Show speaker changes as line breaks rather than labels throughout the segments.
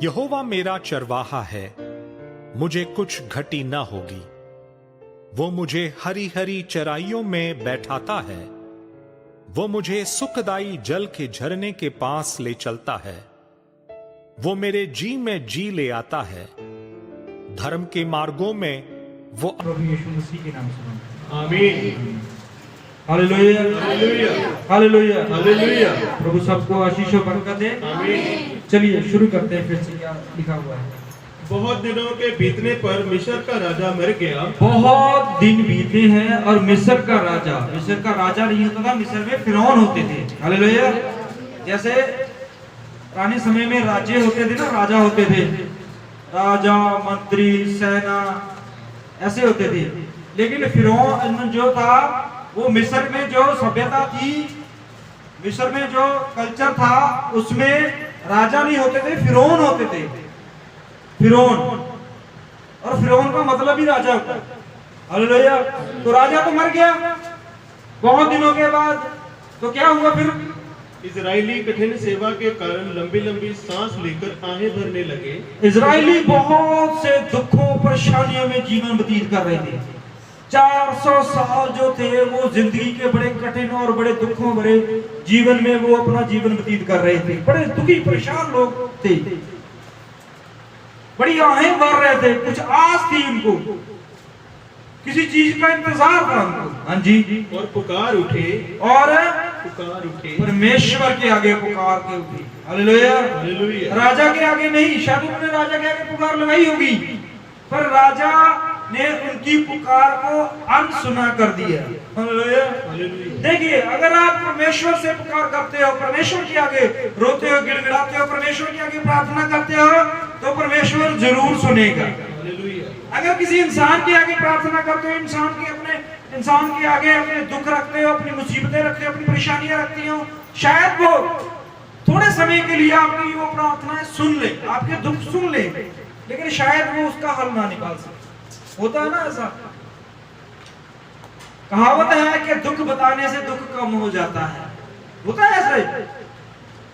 यहोवा मेरा चरवाहा है, मुझे कुछ घटी न होगी। वो मुझे हरी हरी चराइयों में बैठाता है। वो मुझे सुखदाई जल के झरने के पास ले चलता है। वो मेरे जी में जी ले आता है। धर्म के मार्गों में वो
प्रभु यीशु मसीह के नाम से
आमीन।
हालेलुया
हालेलुया
हालेलुया
हालेलुया।
प्रभु सबको आशीष और बरकत दे।
आमीन।
चलिए शुरू करते हैं फिर से। क्या लिखा हुआ है?
बहुत दिनों के बीतने पर मिस्र का राजा मर गया।
बहुत दिन बीते हैं और मिस्र का राजा नहीं होता था, मिस्र में फिरौन होते थे। हालेलुया। जैसे पुराने समय में राज्य होते थे ना, राजा होते थे, राजा मंत्री सेना ऐसे होते थे। लेकिन फिरौन जो था वो मिस्र में जो सभ्यता थी, मिस्र में जो कल्चर था, उसमें राजा नहीं होते थे, फिरौन होते थे। फिरौन, और फिरौन का मतलब ही राजा होता है। हालेलुया। तो राजा तो मर गया बहुत दिनों के बाद, तो क्या हुआ फिर?
इजरायली कठिन सेवा के कारण लंबी लंबी सांस लेकर आहें भरने लगे।
इजरायली बहुत से दुखों परेशानियों में जीवन व्यतीत कर रहे थे। 400 साल जो थे वो जिंदगी के बड़े कठिन और बड़े दुखों भरे जीवन में वो अपना जीवन व्यतीत कर रहे थे। बड़े दुखी परेशान लोग थे, बड़ी आहें भर रहे थे। कुछ आस थी उनको, किसी चीज का इंतजार था उनको। हाँ जी।
और पुकार उठे
परमेश्वर के आगे पुकार के उठे। Hallelujah
hallelujah.
राजा के आगे नहीं, शायद उन्होंने राजा के आगे पुकार लगाई होगी, पर राजा ने उनकी पुकार को अनसुना कर दिया। हालेलुया। देखिए, अगर आप परमेश्वर से पुकार करते हो, परमेश्वर के आगे रोते हो, गिड़गिड़ाते हो, परमेश्वर के आगे प्रार्थना करते हो, तो परमेश्वर जरूर सुनेगा। अगर किसी इंसान के आगे प्रार्थना करते हो, इंसान के आगे अपने दुख रखते हो, अपनी मुसीबतें रखते हो, अपनी परेशानियां रखती हो, शायद वो थोड़े समय के लिए आपकी वो प्रार्थनाएं सुन ले, आपके दुख सुन ले, लेकिन शायद वो उसका हल ना निकाल सके। होता है ना ऐसा। कहावत है कि दुख बताने से दुख कम हो जाता है। होता है ऐसा?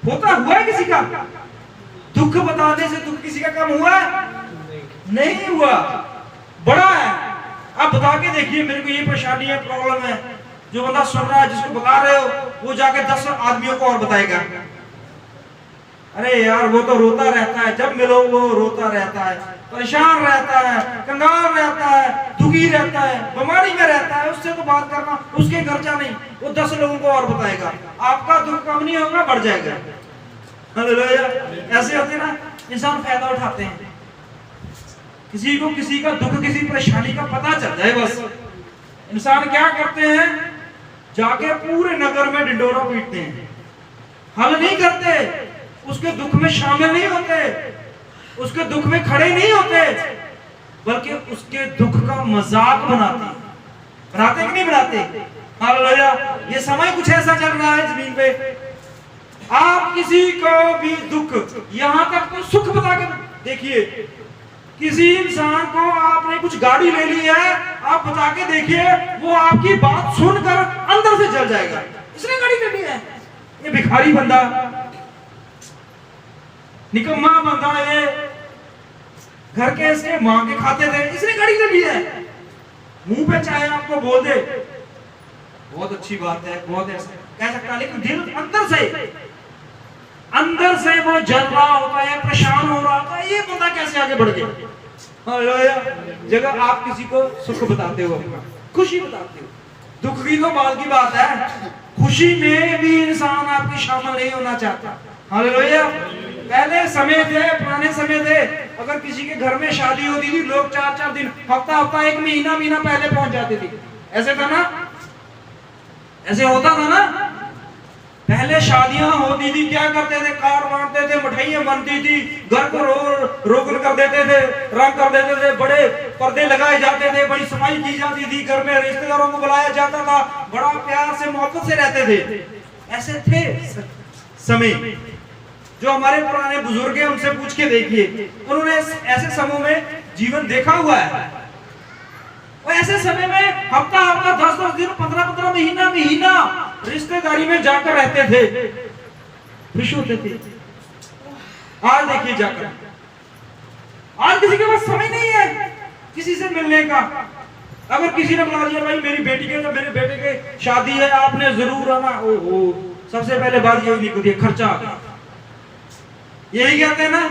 हुआ है किसी का? दुख बताने से दुख किसी का कम हुआ है? नहीं हुआ, बड़ा है। आप बता के देखिए, मेरे को ये परेशानी है, प्रॉब्लम है। जो बंदा सुन रहा है, जिसको बता रहे हो, वो जाके 10 आदमियों को और बताएगा। अरे यार, वो तो रोता रहता है, जब मिलो वो रोता रहता है, परेशान रहता है, कंगाल रहता है, दुखी रहता है, बीमारी में रहता है, उससे तो बात करना, उसके खर्चा नहीं, वो 10 लोगों को और बताएगा। आपका दुख कम नहीं होगा, बढ़ जाएगा। हालेलुया। ऐसे होते ना, इंसान फायदा उठाते हैं। किसी को किसी का दुख, किसी परेशानी का पता चल जाए, बस इंसान क्या करते हैं, जाके पूरे नगर में ढिंढोरा पीटते हैं। हल नहीं करते, उसके दुख में शामिल नहीं होते, उसके दुख में खड़े नहीं होते, बल्कि उसके दुख का मजाक बनाते कि नहीं बनाते? हालेलुया। ये समय कुछ ऐसा चल रहा है जमीन पे, आप किसी को भी दुख, यहां तक तो सुख बता के देखिए। किसी इंसान को आपने कुछ गाड़ी ले ली है, आप बता के देखिए, वो आपकी बात सुनकर अंदर से जल जाएगा। इसने गाड़ी ले ली है, ये भिखारी बंदा, निकम्मा बंदा, ये घर के इसके मां के खाते थे, इसने गाड़ी ले ली है। मुंह पे चाहे आपको बोल दे बहुत अच्छी बात है, बहुत ऐसा कह सकता है, लेकिन दिल अंदर से वो जल रहा होता है, परेशान हो रहा होता है। ये बंदा कैसे आगे बढ़ गया? हालेलुया। जगह आप किसी को सुख बताते हो, अपना खुशी बताते हो, दुख की तो बात की बात है, खुशी में भी इंसान आपकी शामिल नहीं होना चाहता। हालेलुया। पहले समय थे, पुराने समय थे, अगर किसी के घर में शादी होती थी, लोग 4-4 दिन, हफ्ता 1 महीना पहले पहुंच जाते थे। ऐसे था ना, ऐसे होता था ना। पहले शादियां होती थी, क्या करते थे, कार बांटते थे, मिठाइयां बनती थी, घर को रोगन कर देते थे, रंग कर देते थे, बड़े पर्दे लगाए जाते थे, बड़ी सफाई की जाती थी, घर में रिश्तेदारों को बुलाया जाता था, बड़ा प्यार से मोहब्बत से रहते थे। ऐसे थे समय। जो हमारे पुराने बुजुर्ग हैं, उनसे पूछ के देखिए, उन्होंने ऐसे समूह में जीवन देखा हुआ है। और ऐसे समय में हफ्ता 10-10 दिन, 15-15 महीना रिश्तेदारी में जाकर रहते थे, खुश होते थे। आज देखिए जाकर आज किसी के पास समय नहीं है किसी से मिलने का। अगर किसी ने बुला दिया भाई मेरी बेटी के मेरे बेटे के शादी है आपने जरूर आना, ओहो सबसे पहले बात यही निकलती है खर्चा आ गया। यही कहते हैं ना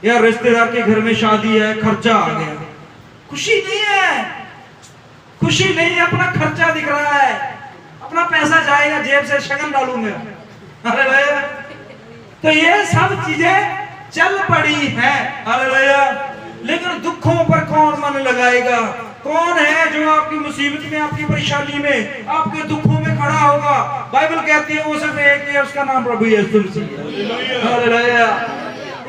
यार रिश्तेदार के घर में शादी है खर्चा आ गया। खुशी नहीं है, खुशी नहीं है, अपना खर्चा दिख रहा है, अपना पैसा जाएगा जेब से शगन डालूंगा। अरे भैया तो ये सब चीजें चल पड़ी है। अरे भैया लेकिन दुखों पर कौन मन लगाएगा? कौन है जो आपकी मुसीबत में आपकी परेशानी में आपके दुखों में खड़ा होगा? बाइबल कहती है वो सिर्फ एक है, उसका नाम प्रभु यीशु मसीह है। हालेलुया।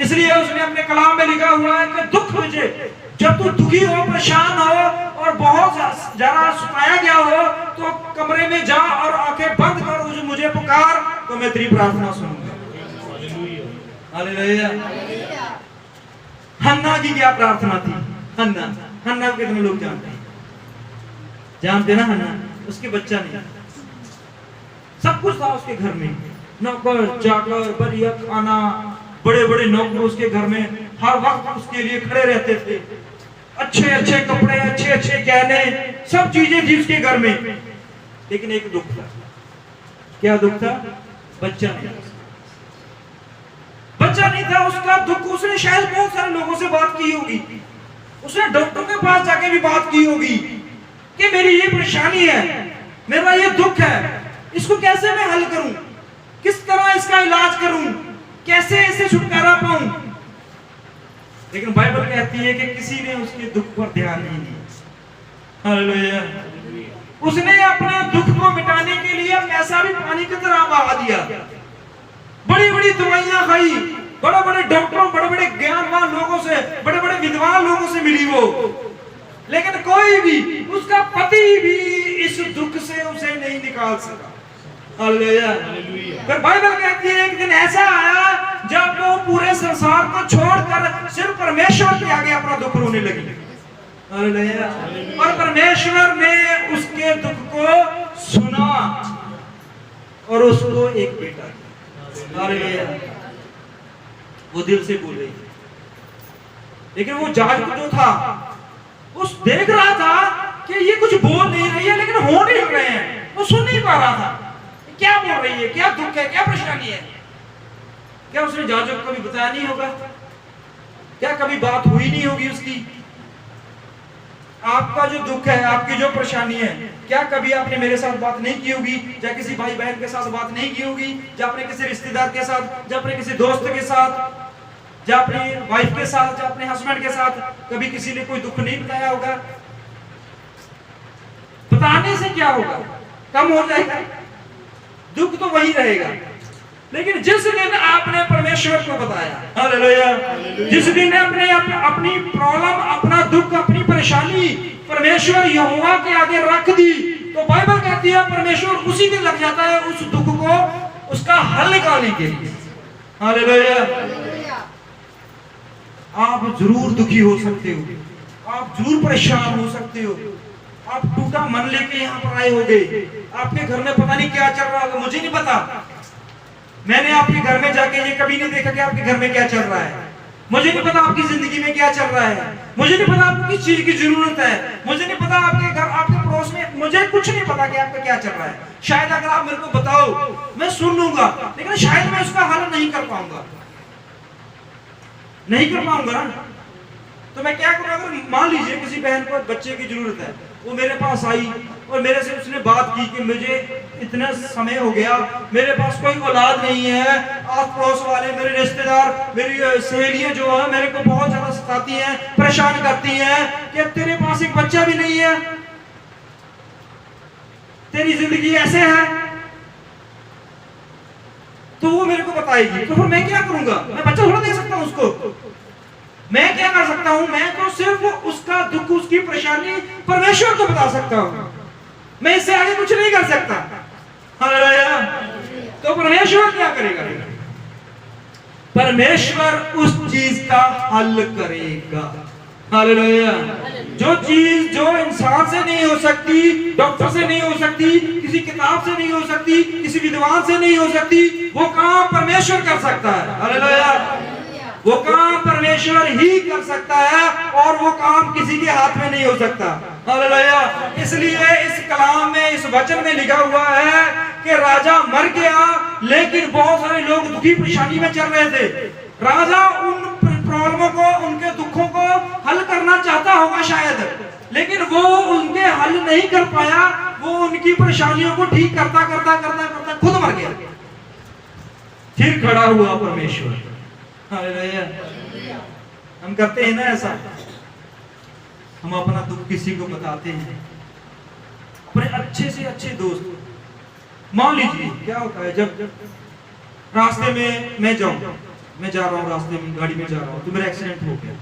इसलिए उसने अपने कलाम में लिखा हुआ है कि दुख मुझे जब तू दुखी हो परेशान हो और बहुत ज्यादा सताया गया हो तो कमरे में जा और आंखें बंद कर मुझे पुकार तो मैं तेरी प्रार्थना सुनूंगा। हालेलुया। हन्ना की क्या प्रार्थना थी? हन्ना को कितने लोग जानते हैं? जानते ना हन्ना? उसके बच्चा नहीं, सब कुछ था उसके घर में, नौकर चाकर बढ़िया खाना, बड़े बड़े नौकर उसके घर में हर वक्त उसके लिए खड़े रहते थे, अच्छे अच्छे कपड़े अच्छे अच्छे गहने सब चीजें थी उसके घर में। लेकिन एक दुख था। क्या दुख था? बच्चा नहीं, बच्चा नहीं था उसका दुख। उसने शायद बहुत सारे लोगों से बात की होगी, उसने डॉक्टर के पास जाके भी बात की होगी कि मेरी ये परेशानी है, मेरा ये दुख है, इसको कैसे मैं हल करूं, किस तरह इसका इलाज करूं, कैसे इसे छुटकारा पाऊं। लेकिन बाइबल कहती है कि किसी ने उसके दुख पर ध्यान नहीं दिया। हालेलुया। उसने अपने दुख को मिटाने के लिए पैसा भी पानी की तरह बहा दिया, बड़ी बड़ी दवाइयां खाई, बड़े बड़े डॉक्टरों बड़े बड़े ज्ञानवान लोगों से बड़े बड़े विद्वान लोगों से मिली वो, लेकिन कोई भी उसका पति भी इस दुख से उसे नहीं निकाल सका। हालेलुया। फिर बाइबल कहती है एक दिन ऐसा आया जब वो पूरे संसार को छोड़कर सिर्फ परमेश्वर के आगे अपना दुख रोने लगी। हालेलुया। और परमेश्वर ने उसके दुख को सुना और उसको एक बेटा दिया। हालेलुया। वो दिल से बोल रही थी, लेकिन वो जाजक जो था उस देख रहा था कि ये कुछ बोल नहीं रही है लेकिन हो नहीं रहे हैं, वो सुन नहीं पा रहा था क्या बोल रही है, क्या दुख है, क्या परेशानी है। क्या उसने जाजक को कभी बताया नहीं होगा? क्या कभी बात हुई नहीं होगी उसकी? आपका जो दुख है, आपकी जो परेशानी है, क्या कभी आपने मेरे साथ बात नहीं की होगी, या किसी भाई बहन के साथ बात नहीं की होगी, या अपने किसी रिश्तेदार के साथ, या अपने किसी दोस्त के साथ, या अपनी वाइफ के साथ, या अपने हस्बैंड के साथ कभी किसी ने कोई दुख नहीं बताया होगा? बताने से क्या होगा? कम हो जाएगा, दुख तो वही रहेगा। लेकिन जिस दिन आपने परमेश्वर को बताया, हालेलुया, जिस दिन आपने अपनी प्रॉब्लम, अपना दुख, अपनी परेशानी परमेश्वर यहोवा के आगे रख दी, तो बाइबल कहती है परमेश्वर उसी दिन लग जाता है उस दुख को, उसका हल निकालने के लिए। हालेलुया। आप जरूर दुखी हो सकते हो, आप जरूर परेशान हो सकते हो, आप टूटा मन लेके यहाँ पर आए होगे, आपके घर में पता नहीं क्या चल रहा होगा, मुझे नहीं पता। मैंने आपके घर में जाके ये कभी नहीं देखा कि आपके घर में क्या चल रहा है, मुझे नहीं पता आपकी जिंदगी में क्या चल रहा है, मुझे नहीं पता आपको किस चीज की जरूरत है, मुझे नहीं पता आपके घर, आपके पड़ोस में, मुझे कुछ नहीं पता कि आपका क्या चल रहा है। शायद अगर आप मेरे को बताओ मैं सुन लूंगा, लेकिन शायद मैं उसका हल नहीं कर पाऊंगा, नहीं कर पाऊंगा ना। तो मैं क्या करूँ? अगर मान लीजिए किसी बहन को बच्चे की जरूरत है, वो मेरे पास आई और मेरे से उसने बात की कि मुझे इतना समय हो गया, मेरे पास कोई औलाद नहीं है, आस पड़ोस वाले, मेरे रिश्तेदार, मेरी सहेलियां जो है मेरे को बहुत ज्यादा सताती हैं, परेशान करती हैं कि तेरे पास एक बच्चा भी नहीं है, तेरी जिंदगी ऐसे है, तो वो मेरे को बताएगी। तो फिर मैं क्या करूंगा? मैं बच्चा थोड़ा दे सकता हूं उसको, मैं क्या कर सकता हूं? मैं तो सिर्फ उसका दुख, उसकी परेशानी परमेश्वर को बता सकता हूं, मैं इससे आगे कुछ नहीं कर सकता। हालेलुया। तो परमेश्वर क्या करेगा? परमेश्वर उस चीज का हल करेगा। हालेलुया। जो चीज जो इंसान से नहीं हो सकती, डॉक्टर से नहीं हो सकती, किसी किताब से नहीं हो सकती, किसी विद्वान से नहीं हो सकती, वो काम परमेश्वर कर सकता है। हालेलुया। वो काम परमेश्वर परमेश्वर ही कर सकता है और वो काम किसी के हाथ में नहीं हो सकता। हालेलुया। इसलिए इस कलाम में, इस वचन में लिखा हुआ है कि राजा मर गया, लेकिन बहुत सारे लोग दुखी परेशानी में चल रहे थे। राजा उन प्रॉब्लमों को, उनके दुखों को हल करना चाहता होगा शायद, लेकिन वो उनके हल नहीं कर पाया। वो उनकी परेशानियों को ठीक करता करता करता करता खुद मर गया। फिर खड़ा हुआ परमेश्वर। हालेलुया। हम करते हैं ना ऐसा, हम अपना दुख किसी को बताते हैं, अपने अच्छे से अच्छे दोस्त। मान लीजिए क्या होता है, जब रास्ते में मैं जा रहा हूँ, रास्ते में गाड़ी में जा रहा हूँ, तो मेरा एक्सीडेंट हो गया,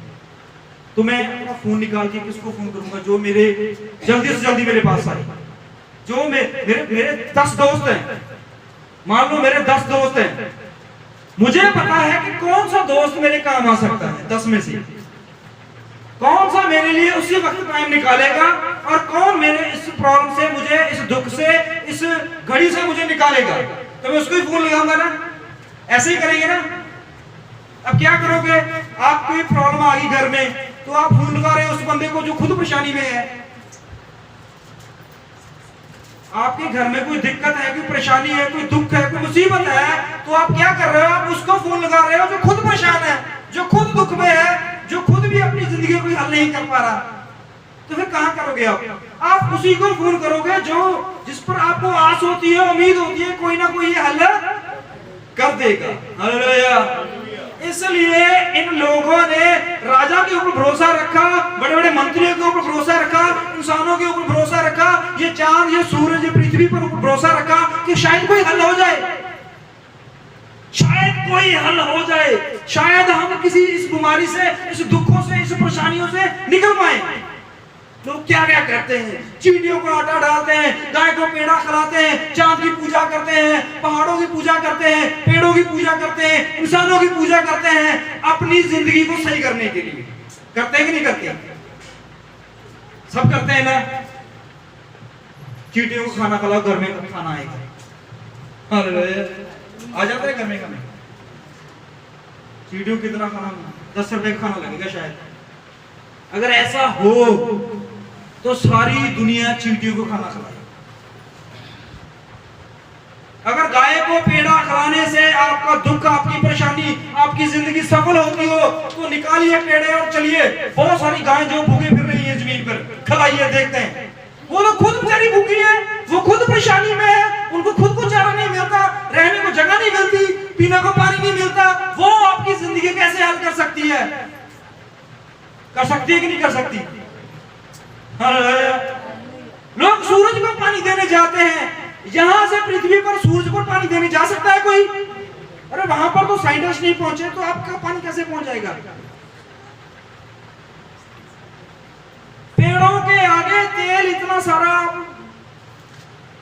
तो मैं अपना फोन निकाल के किसको फोन करूंगा जो मेरे जल्दी से जल्दी मेरे पास आए। जो मेरे 10 दोस्त हैं, मान लो मेरे 10 दोस्त हैं, मुझे पता है कि कौन सा दोस्त मेरे काम आ सकता है। 10 में से कौन सा मेरे लिए उसी वक्त टाइम निकालेगा और कौन मेरे इस प्रॉब्लम से, मुझे इस दुख से, इस घड़ी से मुझे निकालेगा, तो मैं उसको ही फोन लगाऊंगा ना। ऐसे ही करेंगे ना। अब क्या करोगे, आपकी प्रॉब्लम आ गई घर में, तो आप फोन लगा रहे हो उस बंदे को जो खुद परेशानी में है। आपके घर में कोई दिक्कत है, कोई परेशानी है, कोई दुख है, कोई मुसीबत है, तो आप क्या कर रहे हो, आप उसको फोन लगा रहे हो जो खुद परेशान है, जो खुद दुख में है, जो खुद भी अपनी जिंदगी को हल नहीं कर पा रहा। तो फिर कहां करोगे आप उसी को फोन करोगे जो, जिस पर आपको आस होती है, उम्मीद होती है कोई ना कोई ये हल कर देगा। हालेलुया। इसलिए इन लोगों ने राजा के ऊपर भरोसा रखा, बड़े बड़े मंत्रियों के ऊपर भरोसा रखा, इंसानों के ऊपर भरोसा रखा, ये चांद, ये सूरज, ये पृथ्वी पर भरोसा रखा कि शायद कोई हल हो जाए, शायद कोई हल हो जाए, शायद हम किसी इस बीमारी से, इस दुखों से, इस परेशानियों से निकल पाए। लोग क्या क्या करते हैं, चींटियों को आटा डालते हैं, गाय को पेड़ा खिलाते हैं, चांद की पूजा करते हैं, पहाड़ों की पूजा करते हैं, पेड़ों की पूजा करते हैं, इंसानों की पूजा करते हैं, अपनी जिंदगी को सही करने के लिए। करते हैं कि नहीं करते? सब करते हैं ना। चींटियों को खाना खिलाओ, घर में खाना आएगा। हालेलुया। आ जाता है घर में खाना। चींटियों कितना खाना, 10 रुपए का खाना लगेगा शायद। अगर ऐसा हो तो सारी दुनिया चींटियों को खाना खिलाए। अगर गाय को पेड़ा खिलाने से आपका दुख, आपकी परेशानी, आपकी जिंदगी सफल होती हो, तो निकालिए पेड़े और चलिए। बहुत सारी गाय जो भूखे फिर रही है जमीन पर, खिलाइए, देखते हैं। वो तो खुद बेचारी भूखी है, वो खुद परेशानी में है, उनको खुद को चारा नहीं मिलता, रहने को जगह नहीं मिलती, पीने को पानी नहीं मिलता। वो आपकी जिंदगी कैसे हल कर सकती है? कर सकती है कि नहीं कर सकती? लोग सूरज को पानी देने जाते हैं, यहां से पृथ्वी पर सूरज को पानी देने जा सकता है कोई? अरे वहां पर तो साइंटिस्ट नहीं पहुंचे, तो आपका पानी कैसे पहुंच जाएगा? पेड़ों के आगे तेल इतना सारा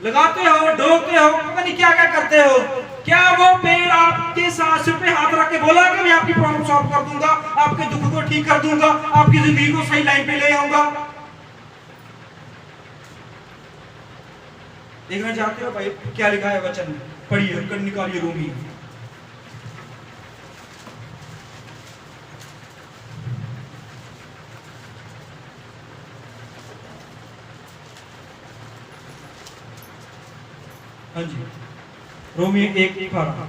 लगाते हो, डोबते हो, पता नहीं क्या क्या करते हो। क्या वो पेड़ आपके सिर पे हाथ रख के बोला कि मैं आपकी प्रॉब्लम सॉल्व कर दूंगा, आपके दुख को ठीक कर दूंगा, आपकी जिंदगी को सही लाइन पे ले आऊंगा? देखना चाहते हो भाई क्या लिखा है वचन में? पढ़िए, निकालिए रोमी। हाँ जी, रोमी 1:18।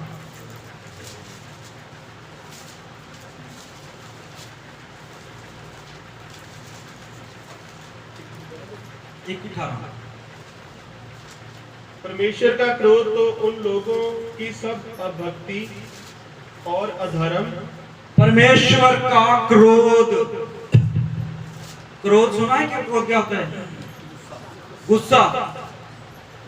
परमेश्वर का क्रोध तो उन लोगों की सब अभक्ति और अधर्म।
परमेश्वर का क्रोध, क्रोध सुना है क्या? क्रोध क्या होता है? गुस्सा।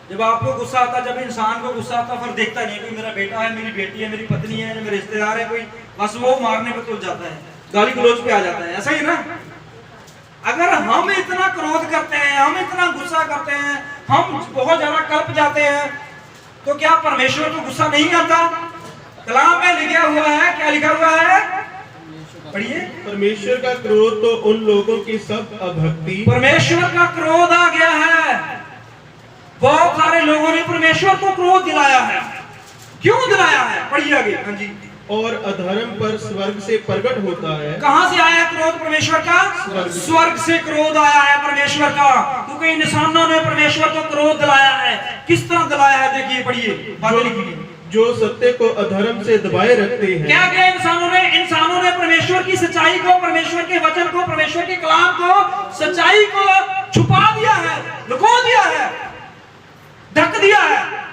जब आपको गुस्सा आता, जब इंसान को गुस्सा आता, फिर देखता नहीं कोई मेरा बेटा है, मेरी बेटी है, मेरी पत्नी है, मेरे रिश्तेदार है कोई, बस वो मारने पे तुल जाता है, गाली गलौज पे आ जाता है। ऐसा ही ना? अगर हम इतना क्रोध करते हैं, हम इतना गुस्सा करते हैं, हम बहुत ज्यादा कल्प जाते हैं, तो क्या परमेश्वर को गुस्सा नहीं आता? कलाम में लिखा हुआ है, क्या लिखा हुआ है? पढ़िए।
परमेश्वर का क्रोध तो उन लोगों की सब अभक्ति।
परमेश्वर का क्रोध आ गया है। बहुत सारे लोगों ने परमेश्वर को क्रोध दिलाया है। क्यों दिलाया है? पढ़िए आगे। हाँ जी।
और अधर्म पर स्वर्ग से प्रकट होता है।
कहां से आया क्रोध परमेश्वर का? स्वर्ग से क्रोध आया है परमेश्वर का, क्योंकि इंसानों ने परमेश्वर को क्रोध दिलाया है। किस तरह दिलाया है? देखिए, पढ़िए, बातें लिखिए।
जो सत्य को अधर्म से दबाए रखते हैं।
क्या क्या इंसानों ने परमेश्वर की सच्चाई को, परमेश्वर के वचन को, परमेश्वर के कलाम को, सच्चाई को छुपा दिया है, लुको दिया है, ढक दिया है।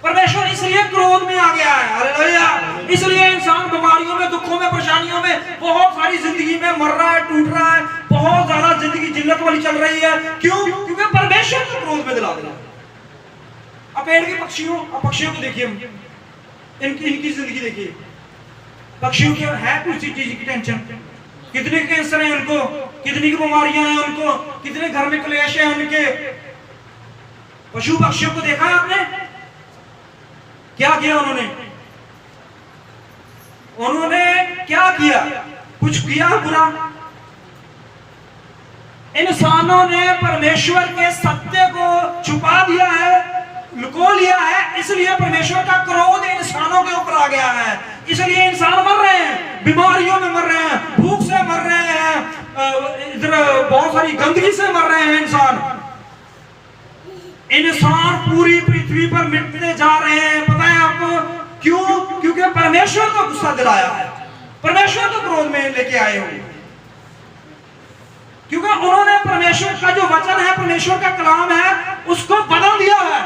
परमेश्वर इसलिए क्रोध में आ गया है। हालेलुया। इसलिए इंसान बीमारियों में, दुखों में, परेशानियों में, बहुत सारी जिंदगी में मर रहा है, टूट रहा है, बहुत ज्यादा जिंदगी जिल्लत वाली चल रही है। क्यों? क्योंकि परमेश्वर को क्रोध में दिला दिया। अब पेड़ के पक्षियों को देखिए, इनकी जिंदगी देखिए। पक्षियों के है कुछ चीज की टेंशन, कितने कैंसर है उनको, कितनी की बीमारियां हैं उनको, कितने घर में क्लेश है उनके। पशु पक्षियों को देखा है आपने? क्या किया उन्होंने क्या किया? कुछ किया बुरा? इंसानों ने परमेश्वर के सत्य को छुपा दिया है, लुको लिया है। इसलिए परमेश्वर का क्रोध इंसानों के ऊपर आ गया है। इसलिए इंसान मर रहे हैं, बीमारियों में मर रहे हैं, भूख से मर रहे हैं, इधर बहुत सारी गंदगी से मर रहे हैं। इंसान पूरी पृथ्वी पर मिटते जा रहे हैं। पता है आपको क्यों? क्योंकि परमेश्वर को गुस्सा दिलाया है, परमेश्वर को क्रोध में लेके आए हो। क्योंकि उन्होंने परमेश्वर का जो वचन है, परमेश्वर का कलाम है, उसको बदल दिया है।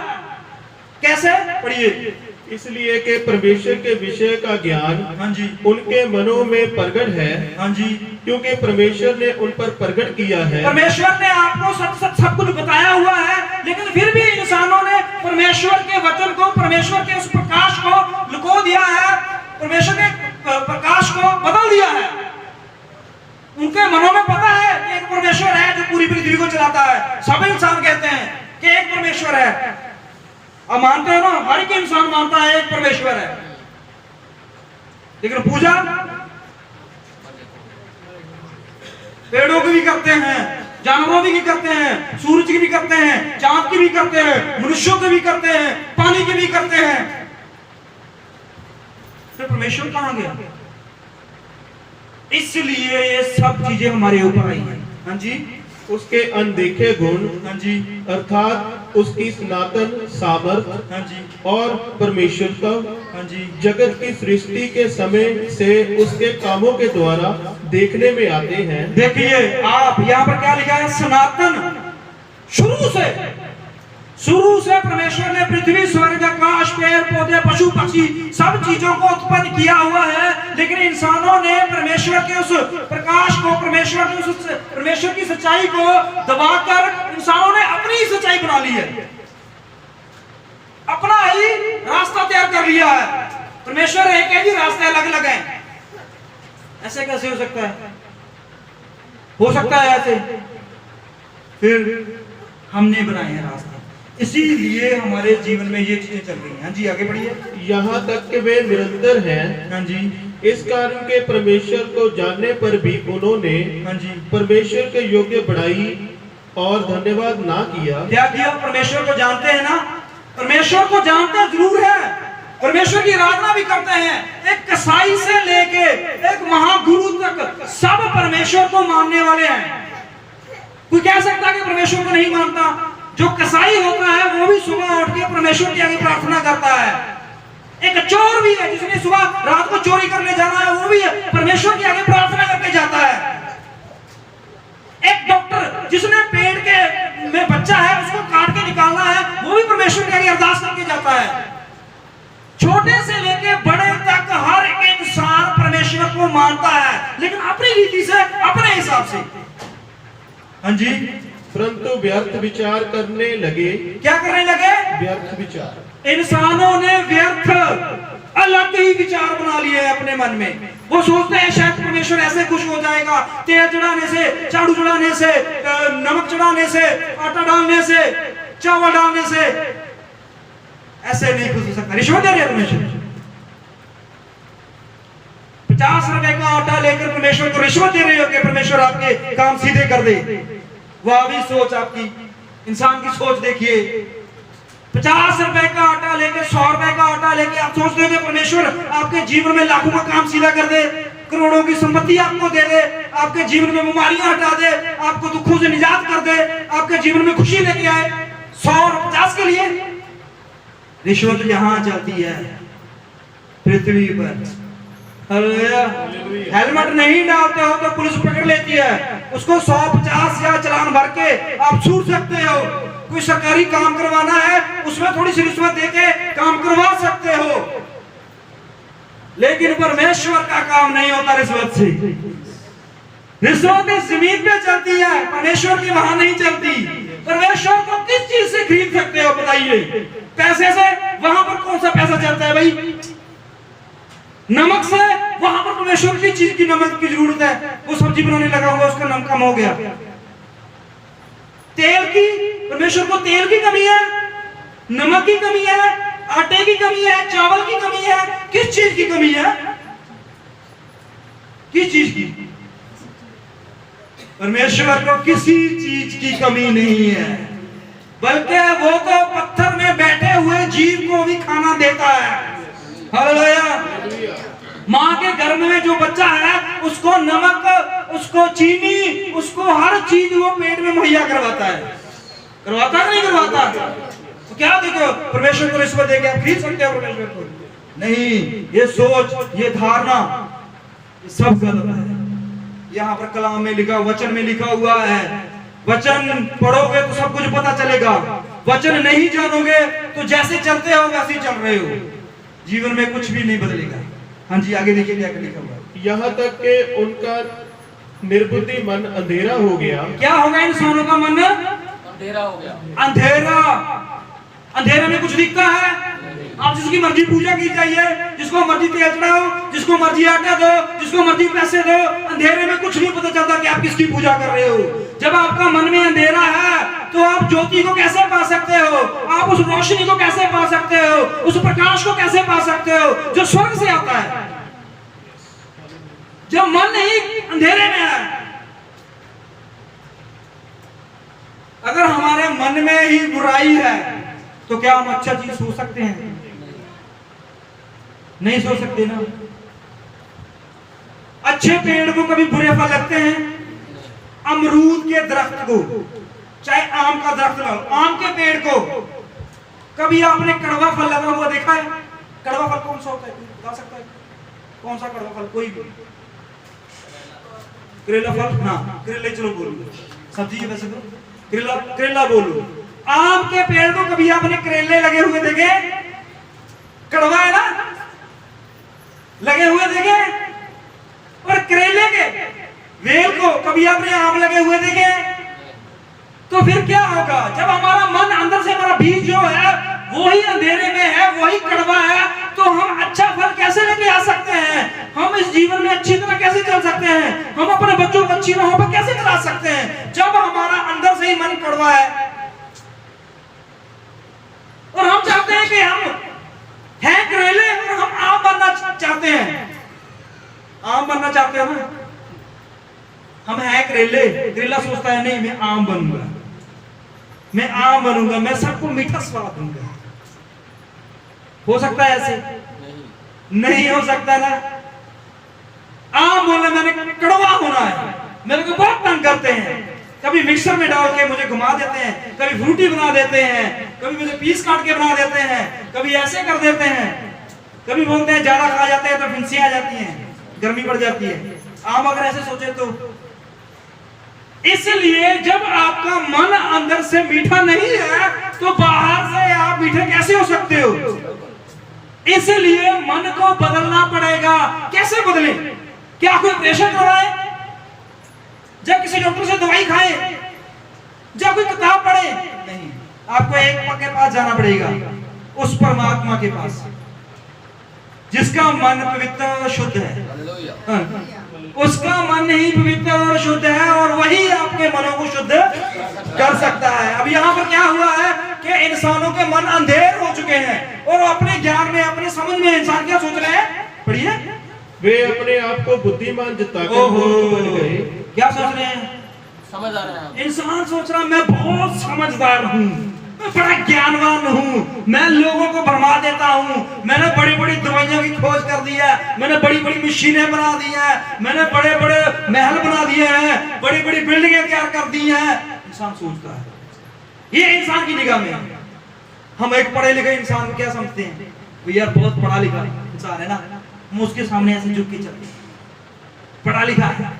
कैसे? पढ़िए।
इसलिए कि परमेश्वर के विषय का ज्ञान,
हाँ जी,
उनके मनों में प्रकट है।
हाँ जी,
क्योंकि परमेश्वर ने उन पर प्रकट किया है।
परमेश्वर ने आपको सब कुछ बताया हुआ है, लेकिन फिर भी इंसानों ने परमेश्वर के वचन को, परमेश्वर के उस प्रकाश को लुको दिया है, परमेश्वर के प्रकाश को बदल दिया है। उनके मनों में पता है कि एक परमेश्वर है जो पूरी पृथ्वी को चलाता है। सब इंसान कहते हैं कि एक परमेश्वर है। अब मानते हो ना, हर एक इंसान मानता है एक परमेश्वर है, लेकिन पूजा पेड़ों की भी करते हैं, जानवरों की भी करते हैं, सूरज की भी करते हैं, चांद की भी करते हैं, मनुष्यों की भी करते हैं, पानी की भी करते हैं। तो परमेश्वर कहां गया? इसलिए ये सब चीजें हमारे ऊपर आई हैं। हाँ जी,
उसके अनदेखे गुण,
हाँ जी,
अर्थात उसकी सनातन सामर्थ,
हाँ जी,
और परमेश्वर का
हाँ जी,
जगत की सृष्टि के समय से उसके कामों के द्वारा देखने में आते हैं।
देखिए आप यहाँ पर क्या लिखा है? सनातन। शुरू से परमेश्वर ने पृथ्वी, स्वर्ग, आकाश, पेड़ पौधे, पशु पक्षी सब चीजों को उत्पन्न किया हुआ है। लेकिन इंसानों ने परमेश्वर के उस प्रकाश को, परमेश्वर की सच्चाई को दबाकर इंसानों ने अपनी सच्चाई बना ली है, अपना ही रास्ता तैयार कर लिया है। परमेश्वर एक है जी, रास्ते अलग अलग हैं। ऐसे कैसे हो सकता है? हो सकता है ऐसे? फिर हमने बनाए हैं रास्ते, इसीलिए हमारे जीवन में ये चीजें चल रही हैं। हाँ जी, आगे बढ़िए।
यहाँ तक कि वे निरंतर हैं।
हाँ जी,
इस कारण के परमेश्वर को जानने पर भी उन्होंने,
हाँ जी,
परमेश्वर के योग्य बढ़ाई और धन्यवाद ना किया।
क्या किया? परमेश्वर को जानते हैं ना, परमेश्वर को जानते जरूर है, परमेश्वर की आराधना भी करते हैं। एक कसाई से लेके एक महागुरु तक सब परमेश्वर को मानने वाले हैं। कोई कह सकता है कि परमेश्वर को नहीं मानता? जो कसाई होता है वो भी सुबह उठ के परमेश्वर के आगे प्रार्थना करता है। एक चोर भी है जिसने सुबह रात को चोरी करने जाना है, वो भी परमेश्वर के आगे प्रार्थना करके जाता है। एक डॉक्टर जिसने पेड़ के में बच्चा है उसको काट के निकालना है, वो भी परमेश्वर के आगे अरदास करके जाता है। छोटे से लेके बड़े तक हर इंसान परमेश्वर को मानता है, लेकिन अपनी रीति से, अपने हिसाब से। हाँ जी,
परंतु व्यर्थ विचार करने लगे।
क्या करने लगे? व्यर्थ
विचार।
इंसानों ने व्यर्थ अलग ही विचार बना लिए अपने मन में। वो सोचते हैं शायद परमेश्वर ऐसे खुश हो जाएगा, तेल चढ़ाने से, झाड़ू चढ़ाने से, नमक चढ़ाने से, आटा डालने से, चावल डालने से। ऐसे नहीं खुश हो सकता। रिश्वत दे रहे परमेश्वर। 50 रुपए का आटा लेकर परमेश्वर को रिश्वत दे रहे हो कि परमेश्वर आपके काम सीधे कर दे। वह भी सोच आपकी, इंसान की सोच देखिए। 50 रुपए का आटा लेके 100 रुपए का आटा लेके आप सोचते हो कि परमेश्वर आपके जीवन में लाखों का काम सीधा कर दे, करोड़ों की संपत्ति आपको दे दे, आपके जीवन में बीमारियां हटा दे, आपको दुखों से निजात कर दे, आपके जीवन में खुशी लेके आए 100 और 50 के लिए। रिश्वत यहां चलती है पृथ्वी पर। हालेलुया। हेलमेट नहीं डालते हो तो पुलिस पकड़ लेती है, उसको 100-50 या चालान भर के आप छूट सकते हो। कोई सरकारी काम करवाना है उसमें थोड़ी सी रिश्वत देके काम करवा सकते हो, लेकिन परमेश्वर का काम नहीं होता रिश्वत से। रिश्वत इस जमीन पे चलती है, परमेश्वर की वहां नहीं चलती। परमेश्वर को किस चीज से खरीद सकते हो बताइए? पैसे से? वहां पर कौन सा पैसा चलता है भाई? नमक से? वहां पर परमेश्वर की चीज की नमक की जरूरत है, वो सब्जी बनाने लगा हुआ उसका नमक कम हो गया। तेल की? परमेश्वर को तेल की कमी है, नमक की कमी है, आटे की कमी है, चावल की कमी है, किस चीज की कमी है? किस चीज की? परमेश्वर को किसी चीज की कमी नहीं है, बल्कि वो तो पत्थर में बैठे हुए जीव को भी खाना देता है। हालेलुया। माँ के गर्भ में जो बच्चा है उसको नमक, उसको चीनी, उसको हर चीज वो पेट में मुहैया करवाता है। करवाता नहीं करवाता? तो क्या देखो परमेश्वर को रिश्वत देके आप खरीद सकते हो परमेश्वर को? नहीं, ये सोच, ये धारणा, ये सब गलत है। यहाँ पर कलाम में लिखा, वचन में लिखा हुआ है, वचन पढ़ोगे तो सब कुछ पता चलेगा, वचन नहीं जानोगे तो जैसे चलते हो वैसे ही चल रहे हो, जीवन में कुछ भी नहीं बदलेगा। हाँ जी, आगे देखिए क्या लिखा हुआ है।
यहाँ तक कि उनका निर्बुद्धि मन अंधेरा हो गया।
क्या होगा इंसानों का मन?
अंधेरा हो गया।
अंधेरा। अंधेरे में कुछ दिखता है? आप जिसकी मर्जी पूजा की जाइए, जिसको मर्जी तेल चढ़ाओ, जिसको मर्जी आटा दो, जिसको मर्जी पैसे दो, अंधेरे में कुछ नहीं पता चलता कि आप किसकी पूजा कर रहे हो। जब आपका मन में अंधेरा है तो आप ज्योति को कैसे पा सकते हो? आप उस रोशनी को कैसे पा सकते हो? उस प्रकाश को कैसे पा सकते हो जो स्वर्ग से आता है? जब मन ही अंधेरे में है। अगर हमारे मन में ही बुराई है तो क्या हम अच्छा चीज सोच सकते हैं? नहीं सोच सकते ना। अच्छे पेड़ को कभी बुरे फल लगते हैं? अमरूद के दरख्त को, चाहे आम का दरख्त लो, आम के पेड़ को कभी आपने कड़वा फल लगा हुआ देखा है? कड़वा फल कौन सा होता है, बता सकता है? कौन सा कड़वा फल? कोई भी? करेला फल? हाँ, करेले चलो बोलो, सब्जी है वैसे तो करेला, करेला बोलो। आम के पेड़ को कभी आपने करेले लगे हुए देखे? कड़वा है ना, लगे हुए देखे? और करेले के वेल को कभी आपने आम लगे हुए देखे? तो फिर क्या होगा? जब हमारा मन अंदर से, हमारा बीज जो है वो ही अंधेरे में है, वही कड़वा है, तो हम अच्छा फल कैसे लेके आ सकते हैं? हम इस जीवन में अच्छी तरह कैसे चल सकते हैं? हम अपने बच्चों को अच्छी राहों पर कैसे चला सकते हैं जब हमारा अंदर से ही मन कड़वा है? और हम चाहते हैं कि हम हैं करेले और हम आम बनना चाहते हैं। आम बनना चाहते हैं ना? हम हैं करेले, करेला सोचता है नहीं मैं आम बनूंगा, मैं आम बनूंगा, मैं सबको मीठा स्वाद दूंगा। हो सकता है ऐसे? नहीं हो सकता ना। आम बोलना मैंने कड़वा होना है, मेरे को बहुत तंग करते हैं, कभी मिक्सर में डाल के मुझे घुमा देते हैं, कभी फ्रूटी बना देते हैं, कभी मुझे पीस काट के बना देते हैं, कभी ऐसे कर देते हैं, कभी बोलते हैं ज्यादा खा जाते हैं तो फिंसियां आ जाती हैं, गर्मी बढ़ जाती है। आम अगर ऐसे सोचे तो, इसलिए जब आपका मन अंदर से मीठा नहीं है तो बाहर से आप मीठे कैसे हो सकते हो? इसलिए मन को बदलना पड़ेगा। कैसे बदले? क्या कोई ऑपरेशन करवाए? जब किसी डॉक्टर से दवाई खाए? जब कोई किताब पढ़े? नहीं, आपको एक के पास जाना पड़ेगा, उस परमात्मा के पास जिसका मन पवित्र और शुद्ध है। उसका मन ही पवित्र और शुद्ध है और वही आपके मनों को शुद्ध कर सकता है। अब यहाँ पर क्या हुआ है कि इंसानों के मन अंधेर हो चुके हैं और अपने ज्ञान में, अपने समझ में इंसान क्या सोच रहे हैं? पढ़िए,
वे अपने आप को बुद्धिमान जताकर मूर्ख बन गए।
क्या सोच रहे हैं?
समझदार है।
इंसान सोच रहा मैं बहुत समझदार हूँ, मैं बड़ा ज्ञानवान हूँ, मैं लोगों को भरमा देता हूँ, मैंने बड़ी बड़ी दवाइयों की खोज कर दी है, मैंने बड़ी बड़ी मशीनें बना दी हैं, मैंने बड़े बड़े महल बना दिए हैं, बड़ी बड़ी बिल्डिंगें तैयार कर दी हैं। इंसान सोचता है, ये इंसान की निगाह में है। हम एक पढ़े लिखे इंसान को क्या समझते हैं, वो यार बहुत पढ़ा लिखा इंसान है ना, हम उसके सामने ऐसे झुक के चलते हैं। पढ़ा लिखा है,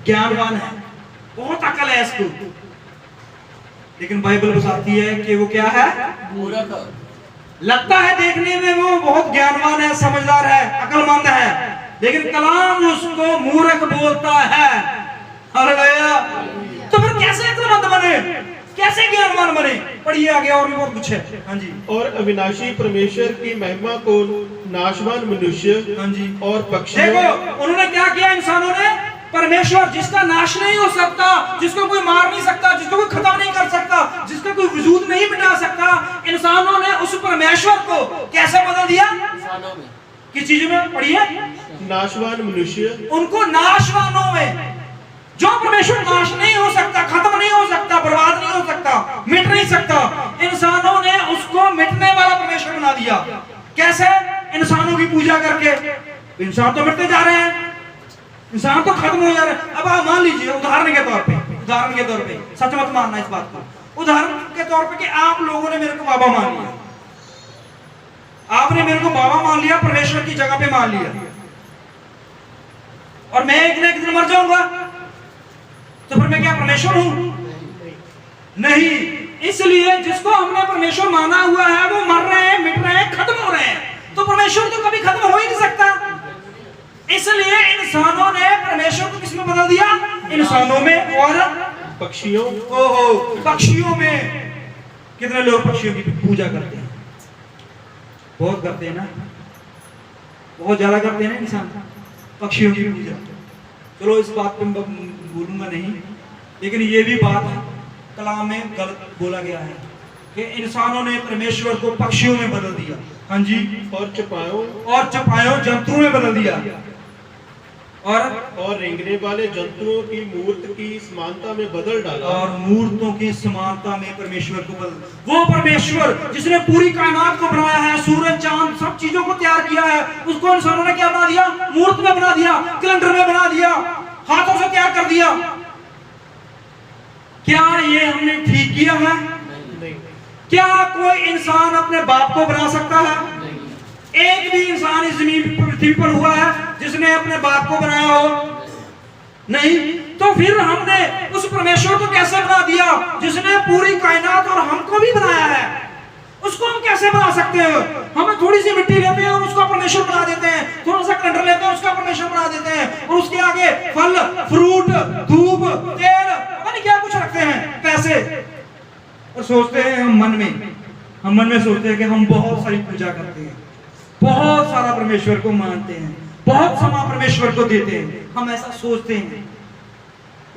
ज्ञानवान है, बहुत अकल है इसको, लेकिन बाइबल बताती है कि वो क्या है, मूर्ख। लगता है देखने में वो बहुत ज्ञानवान है, समझदार है, अकलमंद है, लेकिन कलाम उसको मूर्ख बोलता है। हालेलुया। तो फिर कैसे अकलमंद बने, कैसे ज्ञानवान बने? पढ़िए आगे, और भी बहुत कुछ है। हाँ जी।
और अविनाशी परमेश्वर की महिमा को नाशवान मनुष्य,
हाँ जी,
और पक्षियों,
देखो उन्होंने क्या किया इंसानों ने, परमेश्वर जिसका नाश नहीं हो सकता, जिसको कोई मार नहीं सकता, जिसको कोई खत्म नहीं कर सकता, जिसका कोई वजूद नहीं मिटा सकता, इंसानों ने उस परमेश्वर को कैसे बदल दिया? इंसानों में। किस चीज में? पढ़िए,
नाशवान मनुष्य,
उनको नाशवानों में। जो परमेश्वर नाश नहीं हो सकता, खत्म नहीं हो सकता, बर्बाद नहीं हो सकता, मिट नहीं सकता, इंसानों ने उसको मिटने वाला परमेश्वर बना दिया। कैसे? इंसानों की पूजा करके। इंसान तो मिटते जा रहे हैं, इंसान तो खत्म हो जा रहे हैं। अब आप मान लीजिए उदाहरण के तौर पे, सच मत मानना इस बात को, उदाहरण के तौर पे कि आप लोगों ने मेरे को बाबा मान लिया, आपने मेरे को बाबा मान लिया, परमेश्वर की जगह पे मान लिया, और मैं एक न एक दिन मर जाऊंगा, तो फिर मैं क्या परमेश्वर हूं? नहीं। इसलिए जिसको हमने परमेश्वर माना हुआ है वो मर रहे हैं, मिट रहे हैं, खत्म हो रहे हैं, तो परमेश्वर तो कभी खत्म हो ही नहीं सकता। इसलिए इंसानों ने परमेश्वर को किसमें बदल दिया? इंसानों में और
पक्षियों।
ओहो, पक्षियों में। कितने लोग पक्षियों की पूजा करते हैं? बहुत करते हैं ना, बहुत ज्यादा करते हैं ना इंसान पक्षियों की पूजा। चलो इस बात पे बोलूंगा नहीं, लेकिन ये भी बात कलाम में गलत बोला गया है कि इंसानों ने परमेश्वर को पक्षियों में बदल दिया। हाँ जी।
और
चपायों जंतुओं में बदल दिया,
और रेंगने वाले जंतुओं की मूर्त की समानता में बदल डाला,
और मूर्तों की समानता में परमेश्वर को बदल। वो परमेश्वर जिसने पूरी कायनात को बनाया है, सूरज चांद सब चीजों को तैयार किया है, उसको इंसानों ने क्या बना दिया? मूर्त में बना दिया, कैलेंडर में बना दिया, हाथों से तैयार कर दिया। क्या ये हमने ठीक किया है?
नहीं।
क्या कोई इंसान अपने बाप को बना सकता है? एक भी इंसान इस जमीन पृथ्वी पर हुआ है जिसने अपने बाप को बनाया हो? नहीं। तो फिर हमने उस परमेश्वर को कैसे बना दिया जिसने पूरी कायनात और हमको भी बनाया है? उसको हम कैसे बना सकते हैं? हम थोड़ी सी मिट्टी लेते हैं और उसका परमेश्वर बना देते हैं, थोड़ा सा कैलेंडर लेते हैं उसका परमेश्वर बना देते हैं, और उसके आगे फल, फ्रूट, धूप, तेल, पता नहीं क्या कुछ रखते हैं, पैसे, और सोचते हैं हम मन में सोचते हैं कि हम बहुत सारी पूजा करते हैं, बहुत सारा परमेश्वर को मानते हैं, बहुत समय परमेश्वर को देते हैं, हम ऐसा सोचते हैं।